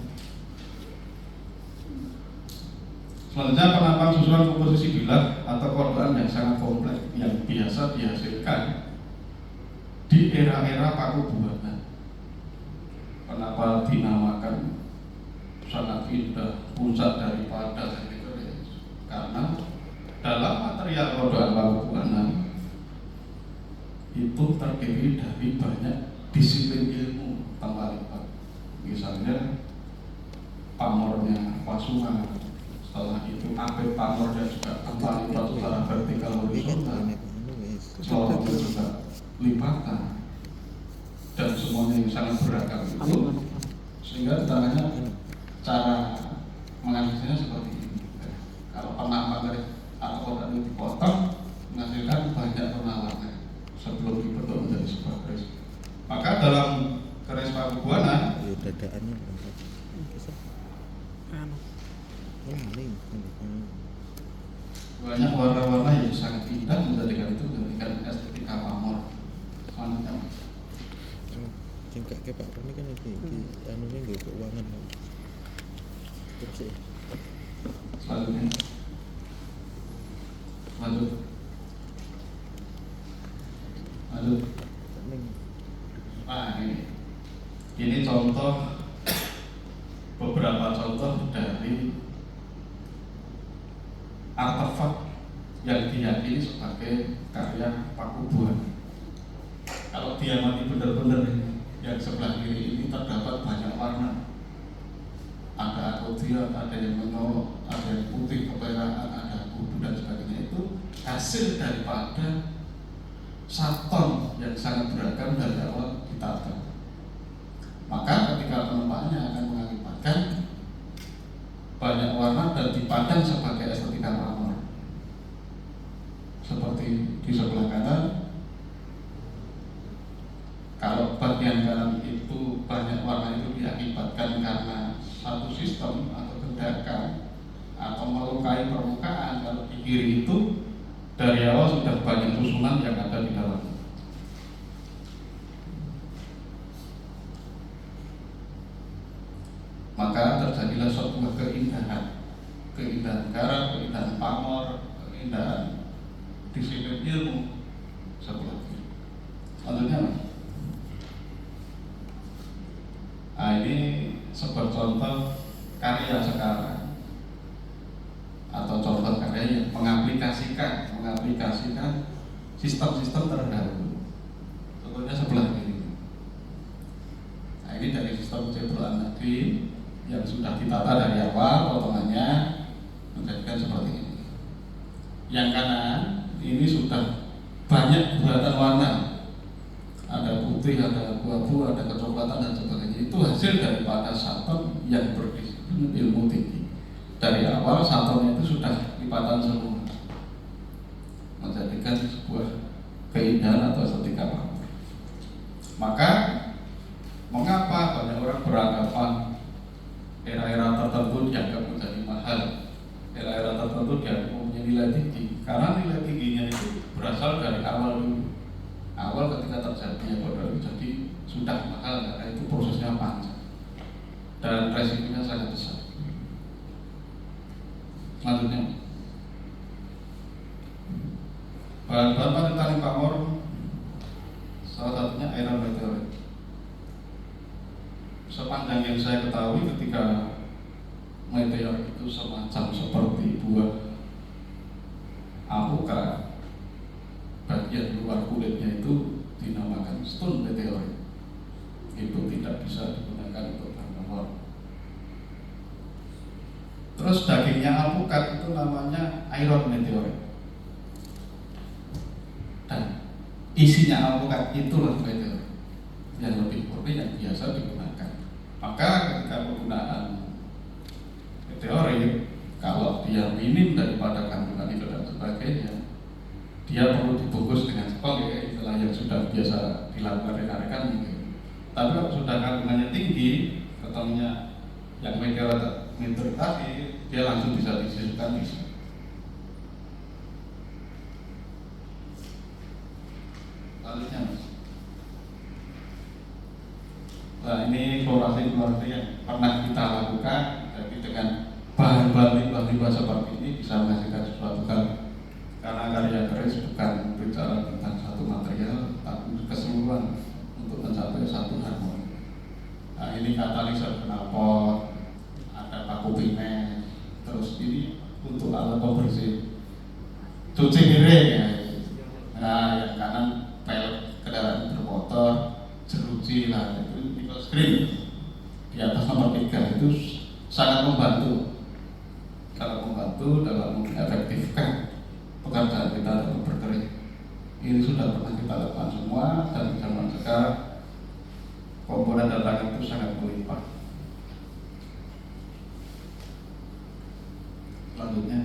penampang susunan komposisi bilah atau kodokan yang sangat kompleks yang biasa dihasilkan di era-era pakubuanan. Kenapa dinamakan sangat indah, puncak daripada seni, karena dalam material kodokan pakubuanan itu terdiri dari banyak disiplin ilmu tempat lipat. Misalnya pamornya pasukan, setelah itu apet pamornya juga tempat lipat secara vertikal horizontal, seloroknya juga lipatan, dan semuanya yang sangat beragam itu, sehingga ditanya cara menganalisisnya seperti ini. Kalau penampang dari atau kodak itu dipotong, menghasilkan banyak warna sebelum dibentuk menjadi sebuah keris. Maka dalam keris pakubuanan banyak warna-warna yang sangat indah, menjadikan itu menjadikan estetika pamor. Selanjutnya, Cengkak ke Pak ini kan iki anunya nggak keuangan. Terus selanjutnya, lanjut. Nah, ini contoh, beberapa contoh dari artefak yang diyakini sebagai karya pakubuanan. Kalau diamati benar-benar ini, yang sebelah kiri ini terdapat banyak warna. Ada akodia, ada yang menyolok, ada yang putih keperakan, ada kudu dan sebagainya. Itu hasil daripada saton yang sangat beragam dari awal ditata. Maka ketika penempaannya akan mengakibatkan banyak warna dan dipandang sebagai estetika pamor. Seperti di sebelah kanan, kalau bagian kanan itu banyak warna itu diakibatkan karena satu sistem atau gendakan atau melukai permukaan. Kalau di kiri itu dari awal sudah banyak susunan yang ada di dalam. Maka terjadilah sebuah keindahan garam, keindahan pamor, keindahan disiplin ilmu sebelah kiri. Selanjutnya, nah ini sebuah contoh karya sekarang atau contoh karya yang mengaplikasikan mengaplikasikan, sistem-sistem terdahulu. Contohnya sebelah kiri. Ini contoh karya yang mengaplikasikan sistem-sistem terdahulu. Contohnya sebelah kiri. Ini contoh karya yang mengaplikasikan sistem-sistem terdahulu. Contohnya sebelah kiri. Ini contoh karya yang mengaplikasikan sistem-sistem terdahulu. Contohnya sebelah kiri. tadi yang sudah ditata dari awal potongannya menjadikan seperti ini. Yang kanan ini sudah banyak guratan warna, ada putih, ada abu-abu, ada kecoklatan dan sebagainya. Itu hasil daripada saton yang berdisiplin ilmu tinggi. Dari awal satonnya itu sudah lipatan semua, menjadikan sebuah keindahan atau estetika marmer. Maka mengapa banyak orang beranggapan era-era tertentu dianggap menjadi mahal, era-era tertentu dianggap mempunyai nilai tinggi? Karena nilai tingginya itu berasal dari awal dulu. Awal ketika terjadi modal jadi sudah mahal karena itu prosesnya panjang dan resikonya sangat besar. Selanjutnya, bahan-bahan paling pamor salah satunya iron meteorite. Sepanjang yang saya ketahui, ketika meteor itu semacam seperti buah alpukat, bagian luar kulitnya itu dinamakan stone meteorite. Itu tidak bisa digunakan untuk bahan pamor. Terus dagingnya alpukat itu namanya iron meteorite. Dan isinya alpukat itulah meteor yang lebih murni yang biasa digunakan. Maka ketika penggunaan meteorit, kalau dia minim daripada kandungan itu dan sebagainya, dia perlu dibungkus dengan spong, ya, istilah yang sudah biasa dilakukan rekan-rekan gitu. Tapi kalau sudah kandungannya tinggi, ketemunya yang meteorit tadi, dia langsung bisa disisipkan bisa. Selanjutnya, nah ini eksplorasi yang pernah kita lakukan, jadi dengan bahan-bahan limbah-limbah seperti ini bisa menghasilkan sesuatu hal. Karena karya keris bukan bicara tentang satu material, tapi keseluruhan untuk mencapai satu harmoni. Nah ini katalisator knalpot, ada paku pines, terus ini untuk alat pembersih cuci piring ya. Nah yang kanan pelek kendaraan bermotor, jeruji lah, itu nickel screen di atas nomor 3 itu sangat membantu dalam mengefektifkan pekerjaan kita dalam berkering. Ini sudah pernah kita lakukan semua, dan zaman sekarang komponen datang itu sangat melimpah. Selanjutnya,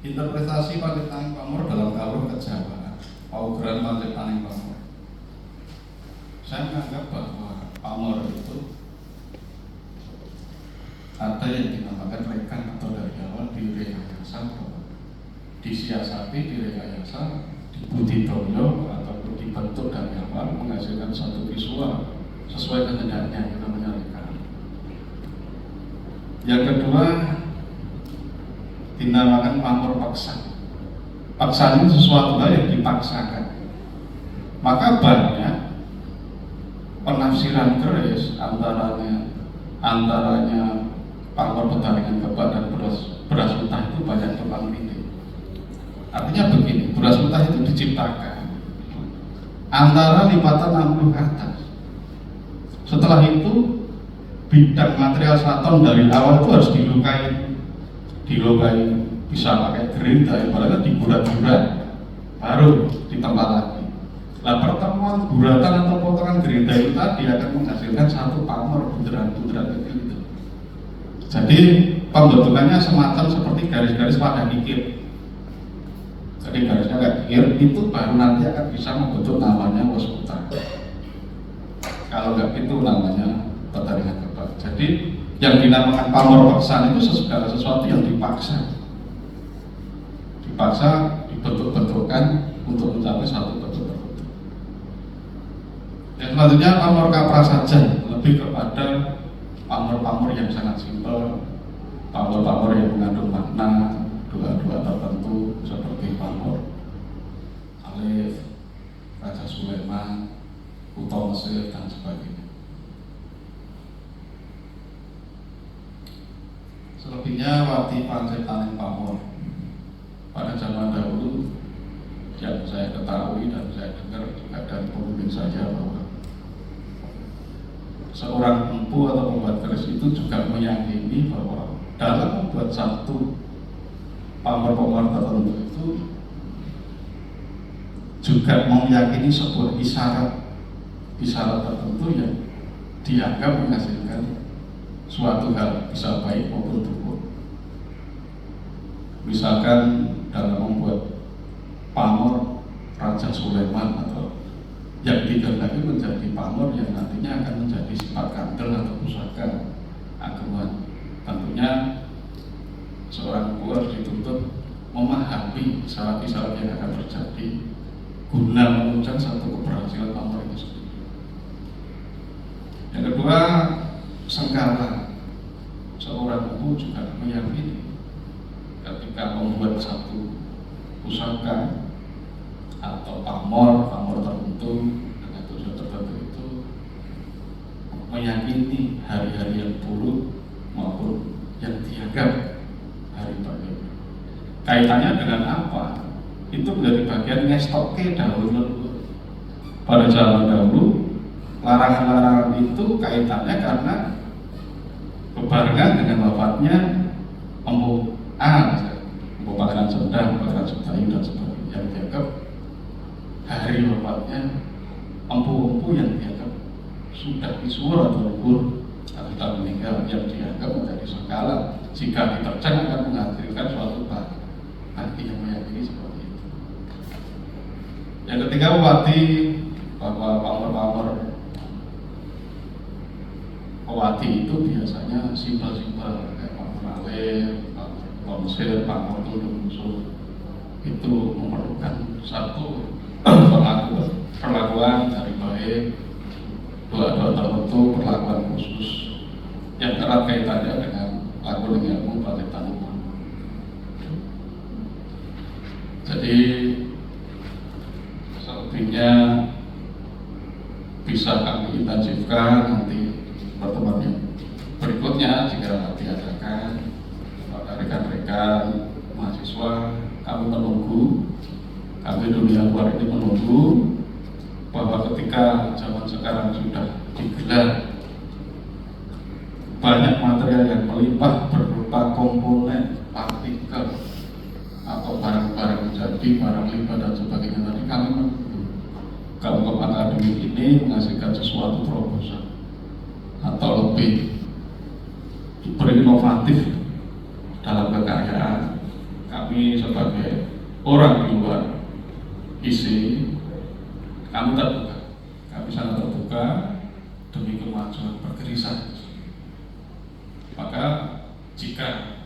interpretasi Panjit Taning Pamor dalam kawruh kejawaan, paugeran Panjit Taning Pamor. Saya menganggap bahwa pamor itu ada yang dinamakan rekan atau dari awal direkayasa, disiasati, direkayasa, dibudidoyo ataupun dibentuk dari awal menghasilkan satu visual sesuai kehendaknya, yang namanya rekan. Yang kedua, dinamakan pamor paksa. Paksa itu sesuatu hal yang dipaksakan. Maka banyak penafsiran keris antaranya pamor petaringan kebak dan beras mentah itu banyak tumpang tindih. Artinya begini, beras mentah itu diciptakan antara lipatan 60 ke atas. Setelah itu bidang material saton dari awal itu harus dilukai, bisa pakai gerinda, ibaratnya digurat-gurat, baru ditempat lagi. Nah pertemuan guratan atau potongan gerinda itu tadi akan menghasilkan satu pamor bunderan-bunderan kecil itu. Jadi pembentukannya semacam seperti garis-garis pada kikir. Jadi garisnya kayak kikir itu baru nanti akan bisa membentuk namanya wasputa. Kalau nggak itu namanya petaringan kebak. Jadi yang dinamakan pamor paksa itu segala sesuatu yang dipaksa dibentuk-bentukkan untuk mencapai satu bentuk tertentu. Yang selanjutnya pamor kaprasaja, lebih kepada pamor-pamor yang sangat simpel, pamor-pamor yang mengandung makna dua-dua tertentu seperti pamor Alif, Raja Sulaiman, Kuto Mesir dan sebagainya. Selebihnya wati Panjit Taning Pamor. Pada zaman dahulu yang saya ketahui dan saya dengar juga dari pemimpin saya bahwa seorang empu atau pembuat keris itu juga meyakini bahwa dalam membuat satu pamor-pamor tertentu itu juga meyakini sebuah isyarat tertentu yang dianggap menghasilkan suatu hal, bisa baik maupun buruk. Misalkan dalam membuat pamor Raja Sulaiman atau yang dikehendaki menjadi pamor yang nantinya akan menjadi sifat kandel atau pusaka ageman. Tentunya seorang empu harus dituntut memahami isyarat-isyarat yang akan terjadi guna menunjang satu keberhasilan pamor itu sendiri. Yang kedua, sengkala. Seorang empu juga meyakini ketika membuat satu pusaka atau pamor tertentu dengan tujuan tertentu itu meyakini hari-hari yang buruk maupun yang dianggap hari baik. Kaitannya dengan apa? Itu menjadi bagian ngestokke dahulu. Pada zaman dahulu larangan-larangan itu kaitannya karena berbarengan dengan wafatnya Empu A, Empu Pangeran Sendang, Pangeran Sudayu dan sebagainya, yang dianggap hari wafatnya empu-empu yang dianggap sudah misuwur atau leluhur atau sudah meninggal, yang dianggap menjadi sengkala jika diterjang akan menghasilkan suatu nanti yang meyakini seperti itu. Yang ketiga, wati bahwa pamor-pamor wati itu biasanya simpel-simpel kayak pamor alir, pamor konser, pamor musuh itu memerlukan satu perlakuan dari baik, doa-doa tertentu, perlakuan khusus yang erat kaitannya dengan laku dengan ilmu balik tanaman. Jadi selebihnya bisa kami intensifkan nanti pertemuan yang berikutnya jika diadakan kepada rekan-rekan mahasiswa. Kami menunggu, kami dunia luar ini menunggu bahwa ketika zaman sekarang sudah digelar banyak material yang melimpah berupa komponen, partikel atau barang-barang jadi, barang limbah dan sebagainya. Tadi kami menunggu kalau akademik ini menghasilkan sesuatu proposal atau lebih berinovatif dalam kekayaan. Kami sebagai orang di luar isi, kami terbuka, kami sangat terbuka demi kemajuan pergerisan. Maka jika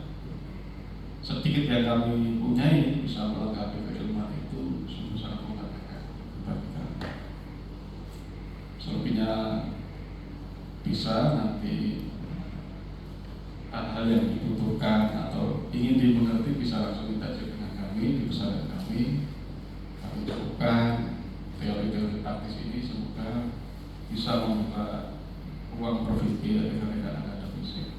sedikit yang kami punyai bisa melengkapi keilmuan itu, sungguh sangat membanggakan bagi kami. Selebihnya bisa nanti hal-hal yang dibutuhkan atau ingin dimengerti bisa langsung interaksi dengan kami di pesantren kami. Kami lakukan teori-teori praktis ini, semoga bisa membuka ruang berpikir rekan-rekan akademisi.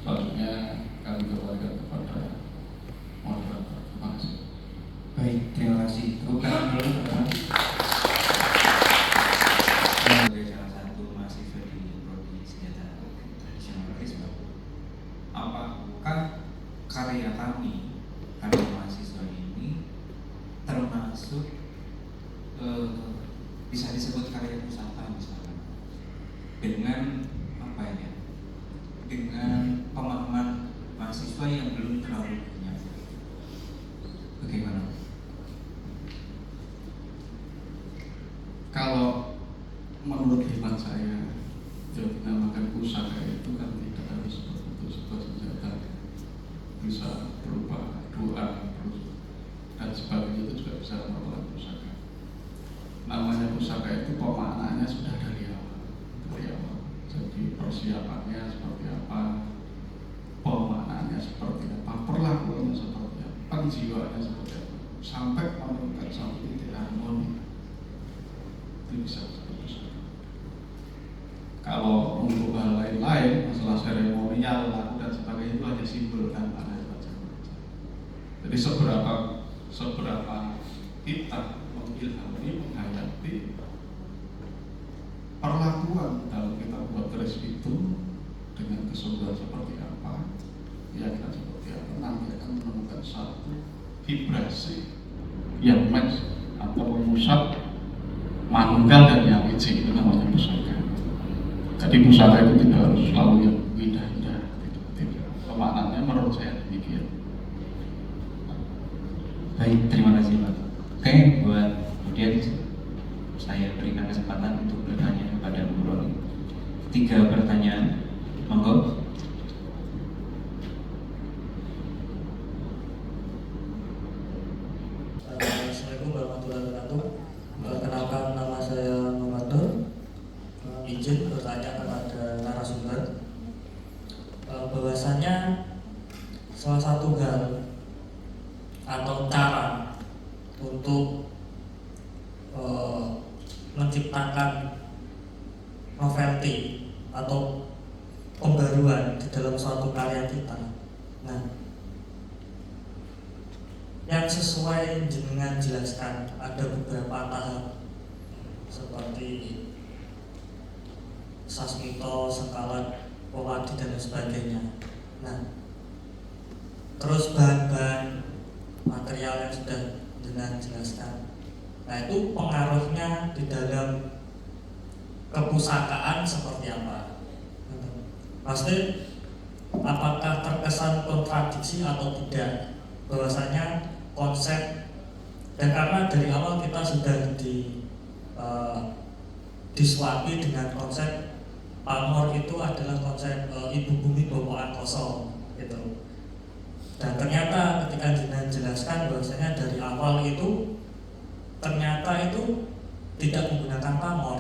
Selanjutnya kami kembalikan kepada moderator. Terima kasih. Baik, terima kasih. Tepuk tangan dulu, teman-teman. Sebagai salah satu mahasiswa di Prodi Senjata Tradisional Keris, apakah karya kami, karya mahasiswa ini termasuk bisa disebut karya pusaka misalnya, dengan apa ya, dengan pemahaman mahasiswa yang belum terlalu banyak? Bagaimana? Kalau menurut hemat saya, yang dinamakan pusaka itu kan tidak harus berbentuk sebuah senjata, bisa berupa doa dan sebagainya, itu juga bisa merupakan pusaka. Namanya pusaka itu pemaknaannya sudah dari awal. Jadi persiapannya seperti apa, pemaknaannya seperti apa, perlakuannya seperti apa, penjiwaannya seperti apa, sampai menemukan satu titik harmoni, itu bisa disebut pusaka. Kalau untuk hal lain-lain, masalah seremonial, laku dan sebagainya, itu hanya simbol dan maknanya saja. Jadi seberapa kita mengilhami, menghayati perlakuan dalam kita buat keris itu dengan kesungguhan seperti apa, keyakinan seperti apa, nanti akan menemukan satu vibrasi yang match atau memusat manunggal dan yang iji, itu namanya pusaka. Jadi pusaka itu tidak harus selalu yang indah-indah, tidak. Pemaknaannya menurut saya demikian. Baik, terima kasih Pak. Oke, buat kemudian saya berikan kesempatan untuk bertanya kepada Bu Roni. 3 pertanyaan, monggo. Assalamualaikum warahmatullahi wabarakatuh. Perkenalkan, nama saya Muhammad Nur. Izin bertanya kepada narasumber. Bahwasannya salah satu hal atau cara untuk menciptakan novelty atau pembaruan di dalam suatu karya kita. Nah, yang sesuai jenengan jelaskan ada beberapa tahap seperti sasmito, sekalat, pewadi dan sebagainya. Nah, terus bahan-bahan material yang sudah jenengan jelaskan. Nah, itu pengaruhnya di dalam kepusakaan seperti apa? Pasti apakah terkesan kontradiksi atau tidak? Bahwasanya konsep, dan karena dari awal kita sudah disuapi dengan konsep pamor itu adalah konsep ibu bumi bomokan kosong gitu. Dan ternyata ketika jenengan jelaskan bahwasanya dari awal itu ternyata itu tidak menggunakan pamor,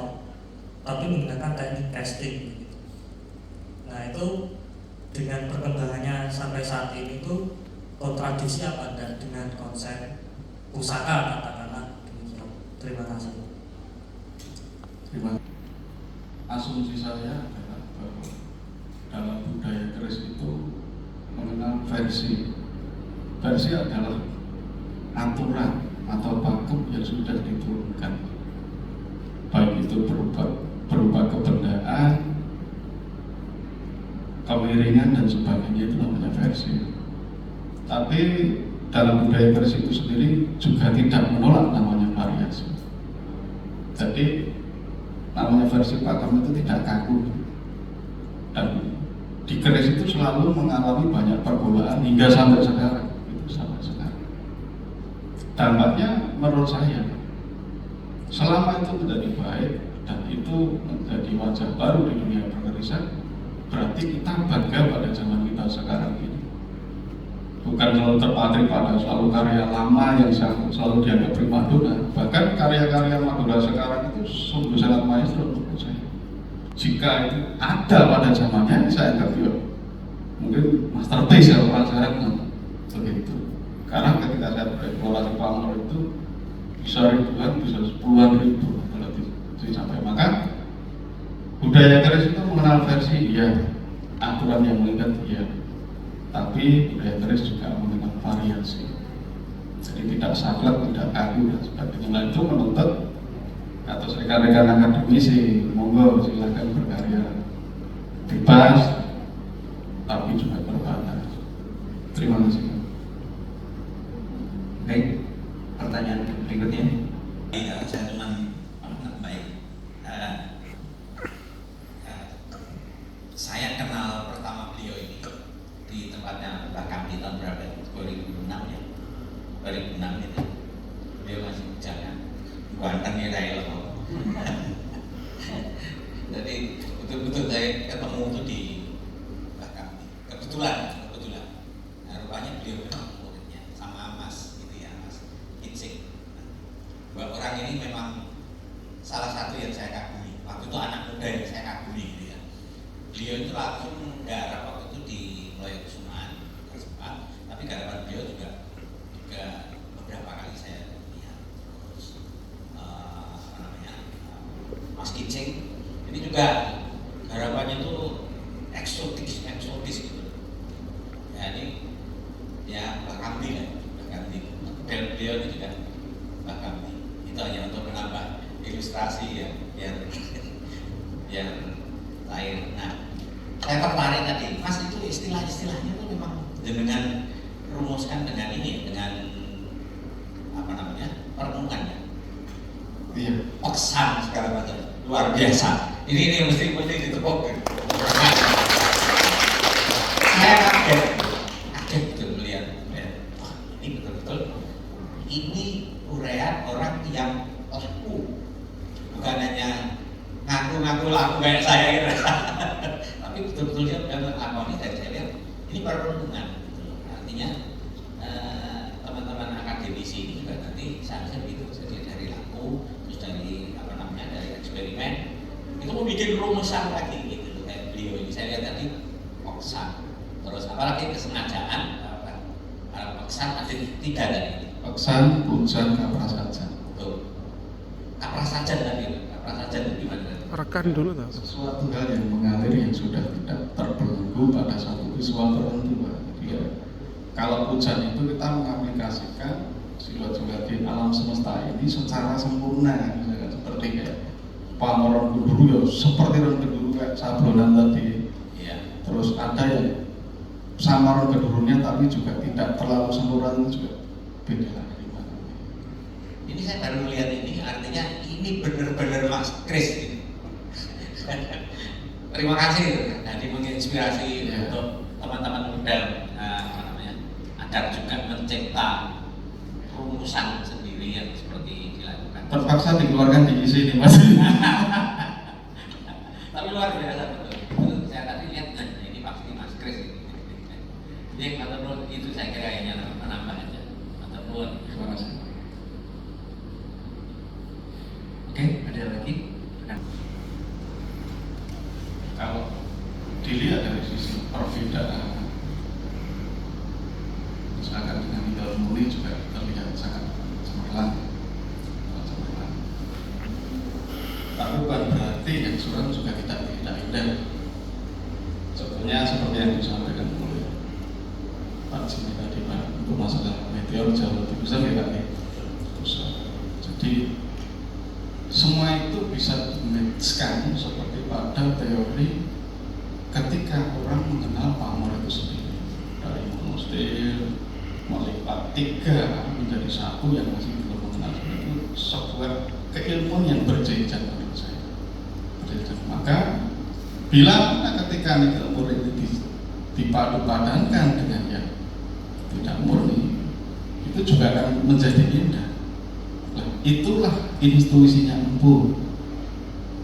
tapi menggunakan teknik casting gitu. Nah, itu dengan perkembangannya sampai saat ini itu kontradiksi apa dan dengan konsep pusaka katakanlah demikian. Terima kasih. Asumsi saya adalah bahwa dalam budaya keris itu mengenal versi. Versi adalah aturan atau pakem yang sudah diturunkan, baik itu berupa kebendaan, kemiringan dan sebagainya, itu namanya versi. Tapi dalam budaya versi itu sendiri juga tidak menolak namanya variasi. Jadi namanya versi pakem itu tidak kaku, dan di keris itu selalu mengalami banyak percobaan hingga sampai sekarang. Itu sampai sekarang. Dampaknya menurut saya, selama itu menjadi baik dan itu menjadi wajah baru di dunia perkerisan, berarti kita bangga pada zaman kita sekarang ini. Bukan selalu terpatri pada selalu karya lama yang selalu dianggap primadona. Bahkan karya-karya madura sekarang itu sungguh sangat maestro menurut saya. Jika itu ada pada zamannya, saya anggap ya mungkin masterpiece ya orang sekarang begitu. Karena ketika saya bereksplorasi pamor itu bisa ribuan, bisa puluhan ribu kalau dicapai. Maka budaya keris itu mengenal versi, iya, aturan yang mengikat, iya. Tapi budaya keris juga mengenal variasi. Jadi tidak saklek, tidak kaku dan sebagainya. Nah, itu menuntut atau rekan-rekan akademisi, monggo silahkan berkarya bebas, tapi juga terbatas. Terima kasih. Baik, pertanyaan berikutnya. Saya cuma baik. Saya kenal pertama beliau ini di tempatnya Mbak Kamdi tahun berapa? 2006 ya. 2006 itu. Beliau masih bujangnya. Banten ya saya loh. Jadi betul-betul saya ketemu itu di Mbak Kamdi. Kebetulan. Nah, rupanya beliau memang muridnya sama Mas gitu ya, Mas Kincing. Bahwa orang ini memang salah satu yang saya kagumi. Waktu itu anak muda yang saya kagumi gitu ya. Beliau itu langsung menggarap waktu itu di Loyokusumaan, tapi garapan beliau juga beberapa kali saya lihat. Terus Mas Kincing ini juga garapannya itu eksotis gitu. Ya ini ya Mbak Kamdi lah, model beliau ini juga Pak Kami. Itu hanya untuk menambah ilustrasi ya, yang lain. Nah, saya tertarik tadi, Mas, itu istilah-istilahnya itu memang dengan rumuskan dengan ini, dengan apa namanya, perenungan ya. Iya. Oksan segala macam, luar biasa. Ini mesti ditepuk. Saya kaget betul melihat. Wah, ini betul-betul ini uraian orang yang laku, bukan hanya ngaku-ngaku laku kayak saya gitu. Tapi betul-betul dia lakoni. Dan saya lihat ini perenungan gitu. Artinya teman-teman akademisi ini juga nanti seharusnya begitu, jadi dari laku, terus dari apa namanya, dari eksperimen itu mau bikin rumusan lagi gitu kayak beliau ini. Saya lihat tadi oksan, terus apalagi kesengajaan, oksan ada 3 tadi. Oksan, pujan, kaprasajan. Betul. Kaprasajan tadi, kaprasajan itu gimana tadi? Rekan dulu tak? Sesuatu hal yang mengalir yang sudah tidak terbelenggu pada satu visual tertentu, Pak. Jadi ya, kalau pujan itu kita mengaplikasikan silat-silat di alam semesta ini secara sempurna, misalkan seperti kayak pamoron guduru ya seperti orang guduru kayak sablonan tadi. Iya. Terus ada yang samaran gedurunya tapi juga tidak terlalu sempurna, itu juga beda lagi. Ini saya baru lihat ini, artinya ini benar-benar Mas Kris ini. Terima kasih, jadi menginspirasi Ya. untuk teman-teman muda, apa namanya, agar juga mencipta rumusan sendiri yang seperti dilakukan. Terpaksa dikeluarkan di isi ini, Mas. Tapi luar biasa betul. Saya tadi lihat, nah, ini pasti Mas Kris ini. Jadi matur itu saya kira hanya menambah aja. Matur. Terima kasih. Oke, ada lagi? Kalau dilihat dari sisi perbedaan, misalkan dengan Nidal Murni juga terlihat sangat cemerlang. Tapi bukan berarti yang suram juga tidak indah. Sebetulnya seperti yang disampaikan oleh Pak Jimmy tadi, Pak, untuk masalah meteor jauh lebih besar ya, Pak. Besar. Jadi semua itu bisa dimatchkan seperti pada teori ketika orang mengenal pamor itu sendiri, dari monostil melipat 3 menjadi 1 yang masih belum mengenal, itu sebuah keilmuan yang berjenjang menurut saya. Maka bila mana ketika ilmu ini dipadu-padankan dengan yang tidak murni, itu juga akan menjadi indah. Nah, itulah intuisinya Empu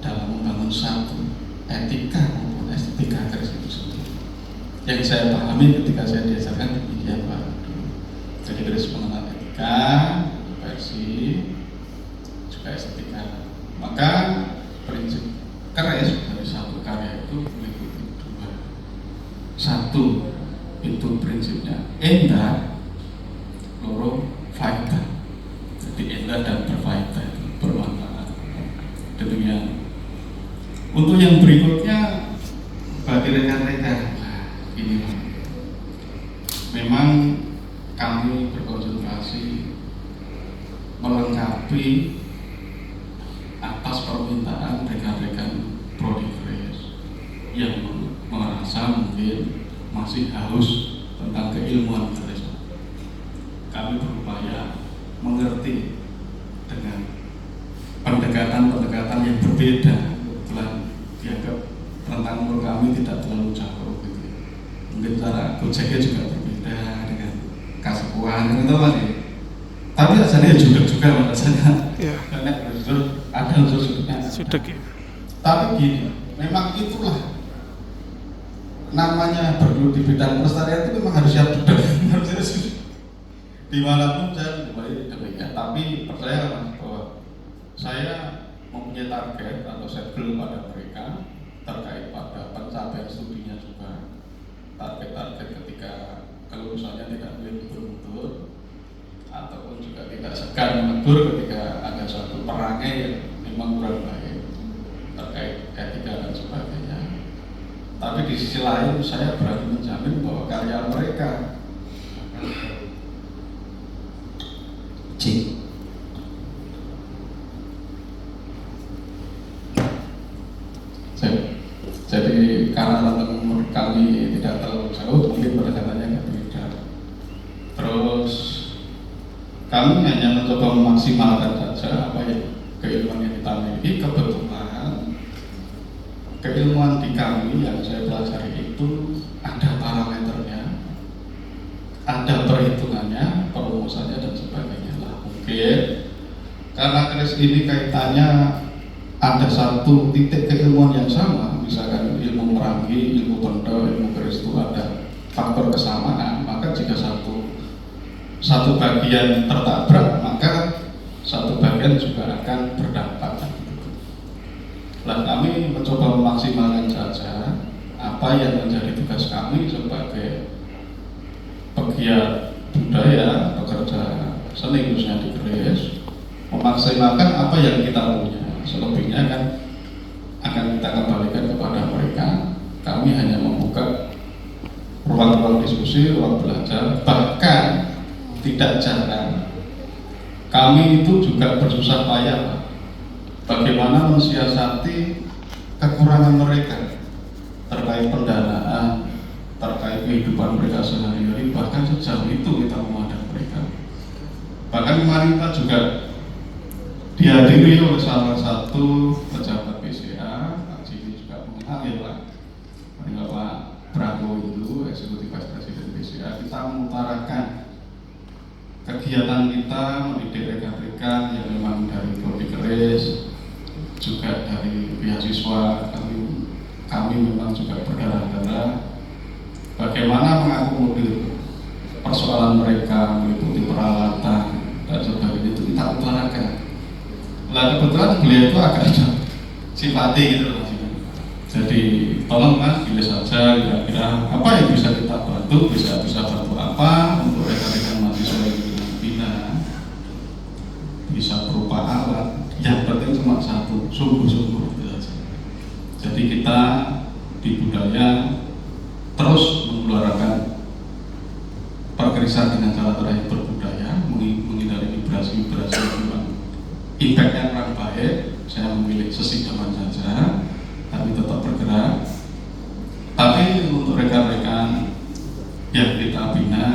dalam membangun satu etika maupun estetika Kris itu sendiri. Yang saya pahami ketika saya diajarkan demikian, Pak. Jadi Kris mengenal etika, versi juga estetika. Maka prinsip Kris dari satu karya itu meliputi 2. 1 itu prinsipnya endah, loro faedah. Jadi endah dan berfaedah, bermanfaat. Demikian. Untuk yang berikutnya bagi rekan-rekan, ini memang kami berkonsentrasi melengkapi atas permintaan rekan-rekan Prodi Kris yang merasa mungkin masih haus tentang keilmuan Kris. Kami berupaya mengerti dengan pendekatan-pendekatan yang berbeda. Kebetulan dianggap tentang umur kami tidak terlalu jauh gitu. Mungkin cara gojeknya juga berbeda dengan kasekuan itu masih. Tapi rasanya juga rasanya. Iya. Karena ada unsur sudutnya. Sudek ya. Tapi gini, memang itulah namanya bergelut di bidang pelestarian itu memang harus siap sudut. Dimanapun saya kembali demikian. Tapi percaya Mas bahwa saya mempunyai target atau set goal pada mereka terkait pada pencapaian studinya juga. Target-target ketika kelulusannya tidak betul-betul, ataupun juga tidak segan menegur ketika ada suatu perangai yang memang kurang baik terkait etika dan sebagainya. Tapi di sisi lain saya berani menjamin bahwa karya mereka kami hanya mencoba memaksimalkan saja apa yang keilmuan yang kita miliki. Kebetulan keilmuan di kami yang saya pelajari itu ada parameternya, ada perhitungannya, perumusannya dan sebagainya lah. Mungkin karena keris ini kaitannya ada satu titik keilmuan yang sama, misalkan ilmu merangi, ilmu benda, ilmu keris itu ada faktor kesamaan, maka jika satu bagian tertabrak, maka satu bagian juga akan berdampak. Nah, kami mencoba memaksimalkan saja apa yang menjadi tugas kami sebagai pegiat budaya, pekerja seni khususnya di keris, memaksimalkan apa yang kita punya. Selebihnya kan akan kita kembalikan kepada mereka. Kami hanya membuka ruang-ruang diskusi, ruang belajar. Bahkan tidak jarang kami itu juga bersusah payah, Pak, bagaimana mensiasati kekurangan mereka terkait pendanaan, terkait kehidupan mereka sehari-hari. Bahkan sejauh itu kita memandang mereka. Bahkan kemarin kita juga dihadiri oleh salah satu pejabat BCA, Pak Jimmy juga mengenal ya Pak, Pak Prabowo itu, Eksekutif Vice Presiden BCA. Kita mengutarakan kegiatan kita mendidik rekan-rekan yang memang dari prodi keris, juga dari beasiswa. Kami memang juga berdarah-darah bagaimana mengakomodir persoalan mereka, meliputi peralatan dan sebagainya, itu kita utarakan. Nah, kebetulan beliau itu agak simpati gitu Mas. Jadi tolong Mas, pilih saja kira-kira apa yang bisa kita bantu, bisa bantu apa untuk rekan-rekan mahasiswa yang kita bina, bisa berupa alat. Yang penting cuma satu, sungguh-sungguh gitu saja. Jadi kita di budaya terus mengeluarkan perkerisan dengan cara terakhir berbudaya, menghindari vibrasi-vibrasi yang impactnya kurang baik. Saya memilih sesidaman saja, tapi tetap bergerak. Tapi untuk rekan-rekan yang kita bina,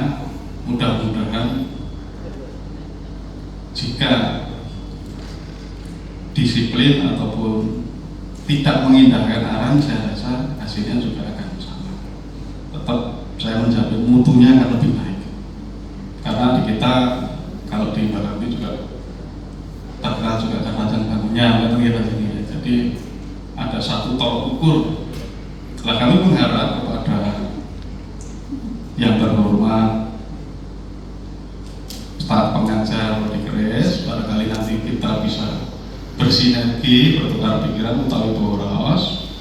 mudah-mudahan jika disiplin ataupun tidak mengindahkan arahan, saya rasa hasilnya juga akan sama. Tetap saya menjamin mutunya akan lebih baik. Karena di kita, kalau di Bakambi juga terkenal juga karena bangunnya, jadi ada satu tolok ukur. Nah, kami mengharap kepada yang terhormat staf pengajar di keris, barangkali nanti kita bisa bersinergi, bertukar pikiran, utawi boros.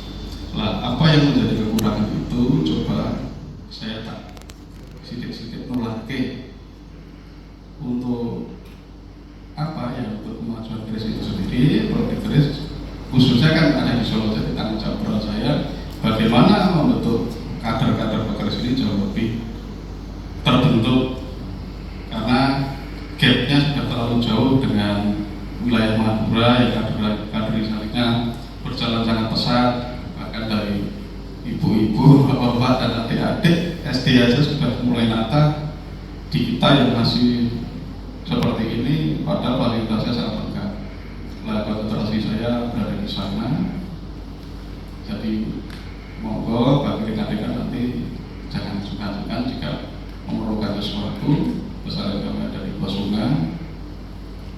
Lah, apa yang menjadi kekurangan itu coba saya tak sedikit-sedikit melatih untuk apa ya, untuk kemajuan keris itu sendiri. Prodi keris khususnya kan ada di Solo, jadi tanggung jawab berat saya bagaimana membentuk kader-kader pekeris ini jauh lebih terbentuk, karena gapnya sudah terlalu jauh dengan wilayah Madura yang kaderisasinya berjalan sangat pesat. Bahkan dari ibu-ibu, bapak-bapak dan adik-adik SD aja sudah mulai nata. Di kita yang masih seperti ini, padahal fasilitasnya sangat lengkap. Nah, konsentrasi saya berada di sana. Jadi monggo bagi rekan-rekan nanti jangan sungkan-sungkan jika memerlukan sesuatu. Besaran kami dari Basungan,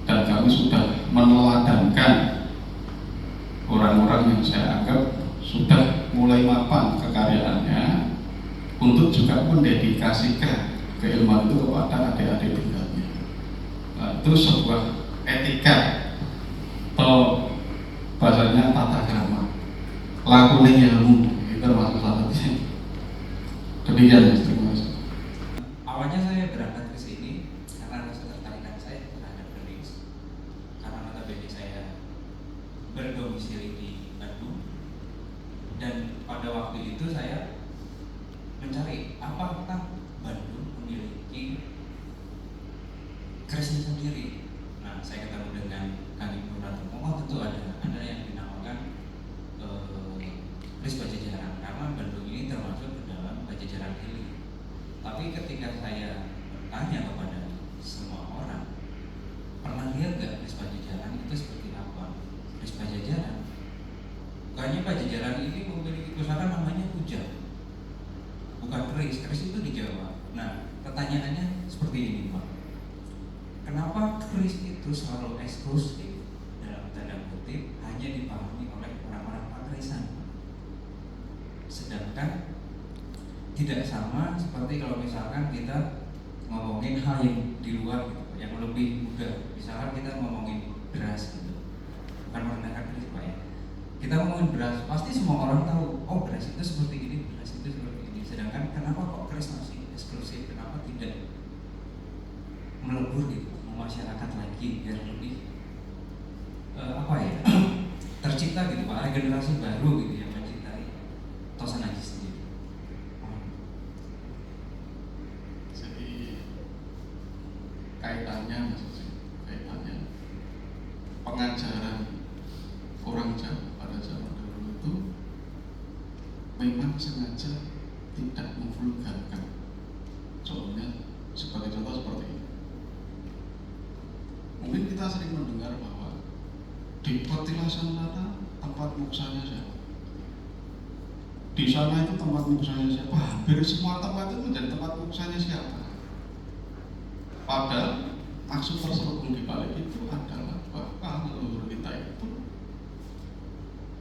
dan kami sudah meneladankan orang-orang yang saya anggap sudah mulai mapan kekaryanya untuk juga mendedikasikan keilmuan itu kepada adik-adik tingkatnya. Nah, itu sebuah etika atau bahasanya tata krama, lakunya ilmu, itu termasuk salah satunya. Demikian, terima kasih. Awalnya saya berangkat ke sini karena rasa tertarikan saya terhadap keris, karena notabene saya berdomisili di Bandung, dan pada waktu itu saya mencari apakah Bandung memiliki kerisnya sendiri. Nah, saya ketemu dengan Kang Ibnu Ratmo. Oh, tentu ada yang dinamakan keris Pajajaran, karena Bandung ini termasuk ke dalam Pajajaran Hilir. Tapi ketika saya bertanya kepada semua orang, lihat nggak keris Pajajaran itu seperti apa? Keris Pajajaran, bukannya Pajajaran ini memiliki pusaka namanya kujang, bukan keris. Keris itu di Jawa. Nah, pertanyaannya seperti ini, Pak. Kenapa keris itu selalu eksklusif dalam tanda kutip hanya dipahami oleh orang-orang pakrisan, sedangkan tidak sama seperti kalau misalkan kita ngomongin hal yang di luar gitu, yang lebih mudah. Misalkan kita ngomongin beras gitu, bukan merendahkan keris Pak ya. Kita ngomongin beras, pasti semua orang tahu, oh beras itu seperti ini, beras itu seperti ini. Sedangkan kenapa kok keris masih eksklusif? Kenapa tidak melebur gitu, masyarakat lagi biar lebih tercipta gitu Pak, regenerasi baru gitu yang mencintai Tosan Aji sendiri. Jadi kaitannya maksudnya pengajaran orang Jawa pada zaman dahulu itu memang sengaja tidak memvulgarkan. Contohnya sebagai contoh seperti ini. Mungkin kita sering mendengar bahwa di petilasan sana tempat muksanya siapa? Di sana itu tempat muksanya siapa? Hampir semua tempat itu menjadi tempat muksanya siapa? Padahal maksud terselubung di balik itu adalah bahwa leluhur kita itu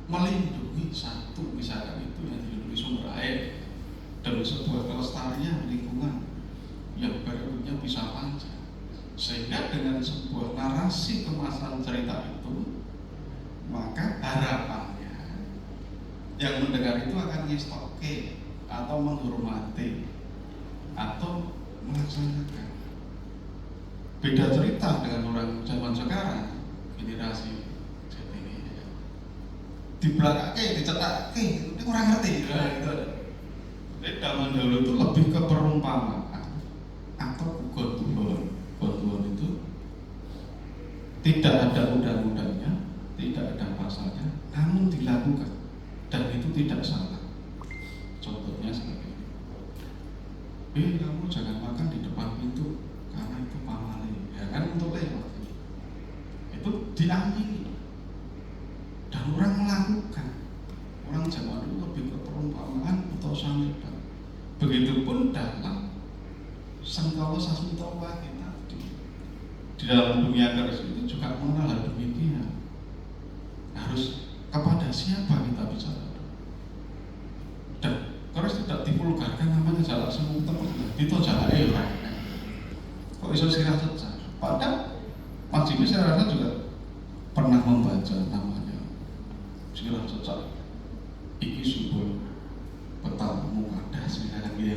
melindungi satu, misalkan itu yang dilindungi sumber air dan sebuah kelestarian lingkungan yang berikutnya bisa panjang. Sehingga dengan sebuah narasi kemasan cerita itu, maka harapannya yang mendengar itu akan ngestoke atau menghormati atau melaksanakan. Beda cerita dengan orang zaman sekarang, generasi Z ini di belakangnya dicetake, ini kurang ngerti. Nah, itu ada. Jadi zaman dahulu itu lebih ke perumpamaan atau gontulan itu tidak ada undang-undangnya, tidak ada pasalnya, namun dilakukan dan itu tidak salah. Contohnya seperti ini. Kamu jangan makan di depan pintu karena itu pamali, ya kan, untuk lewat. Itu diamini dan orang melakukan. Orang zaman dulu lebih ke perumpamaan atau samita. Begitupun dalam Sengkala Sasmitawa kita di dalam dunia keris itu juga mengenal hal demikian. Harus kepada siapa kita bicara. Dan keris tidak divulgarkan namanya jalak semua teman. Itu jalak orang. Kok bisa sirah saja? Padahal Mas Jimmy saya rasa juga pernah membaca namanya sirah saja. Iki subul petang mukadas misalnya gitu.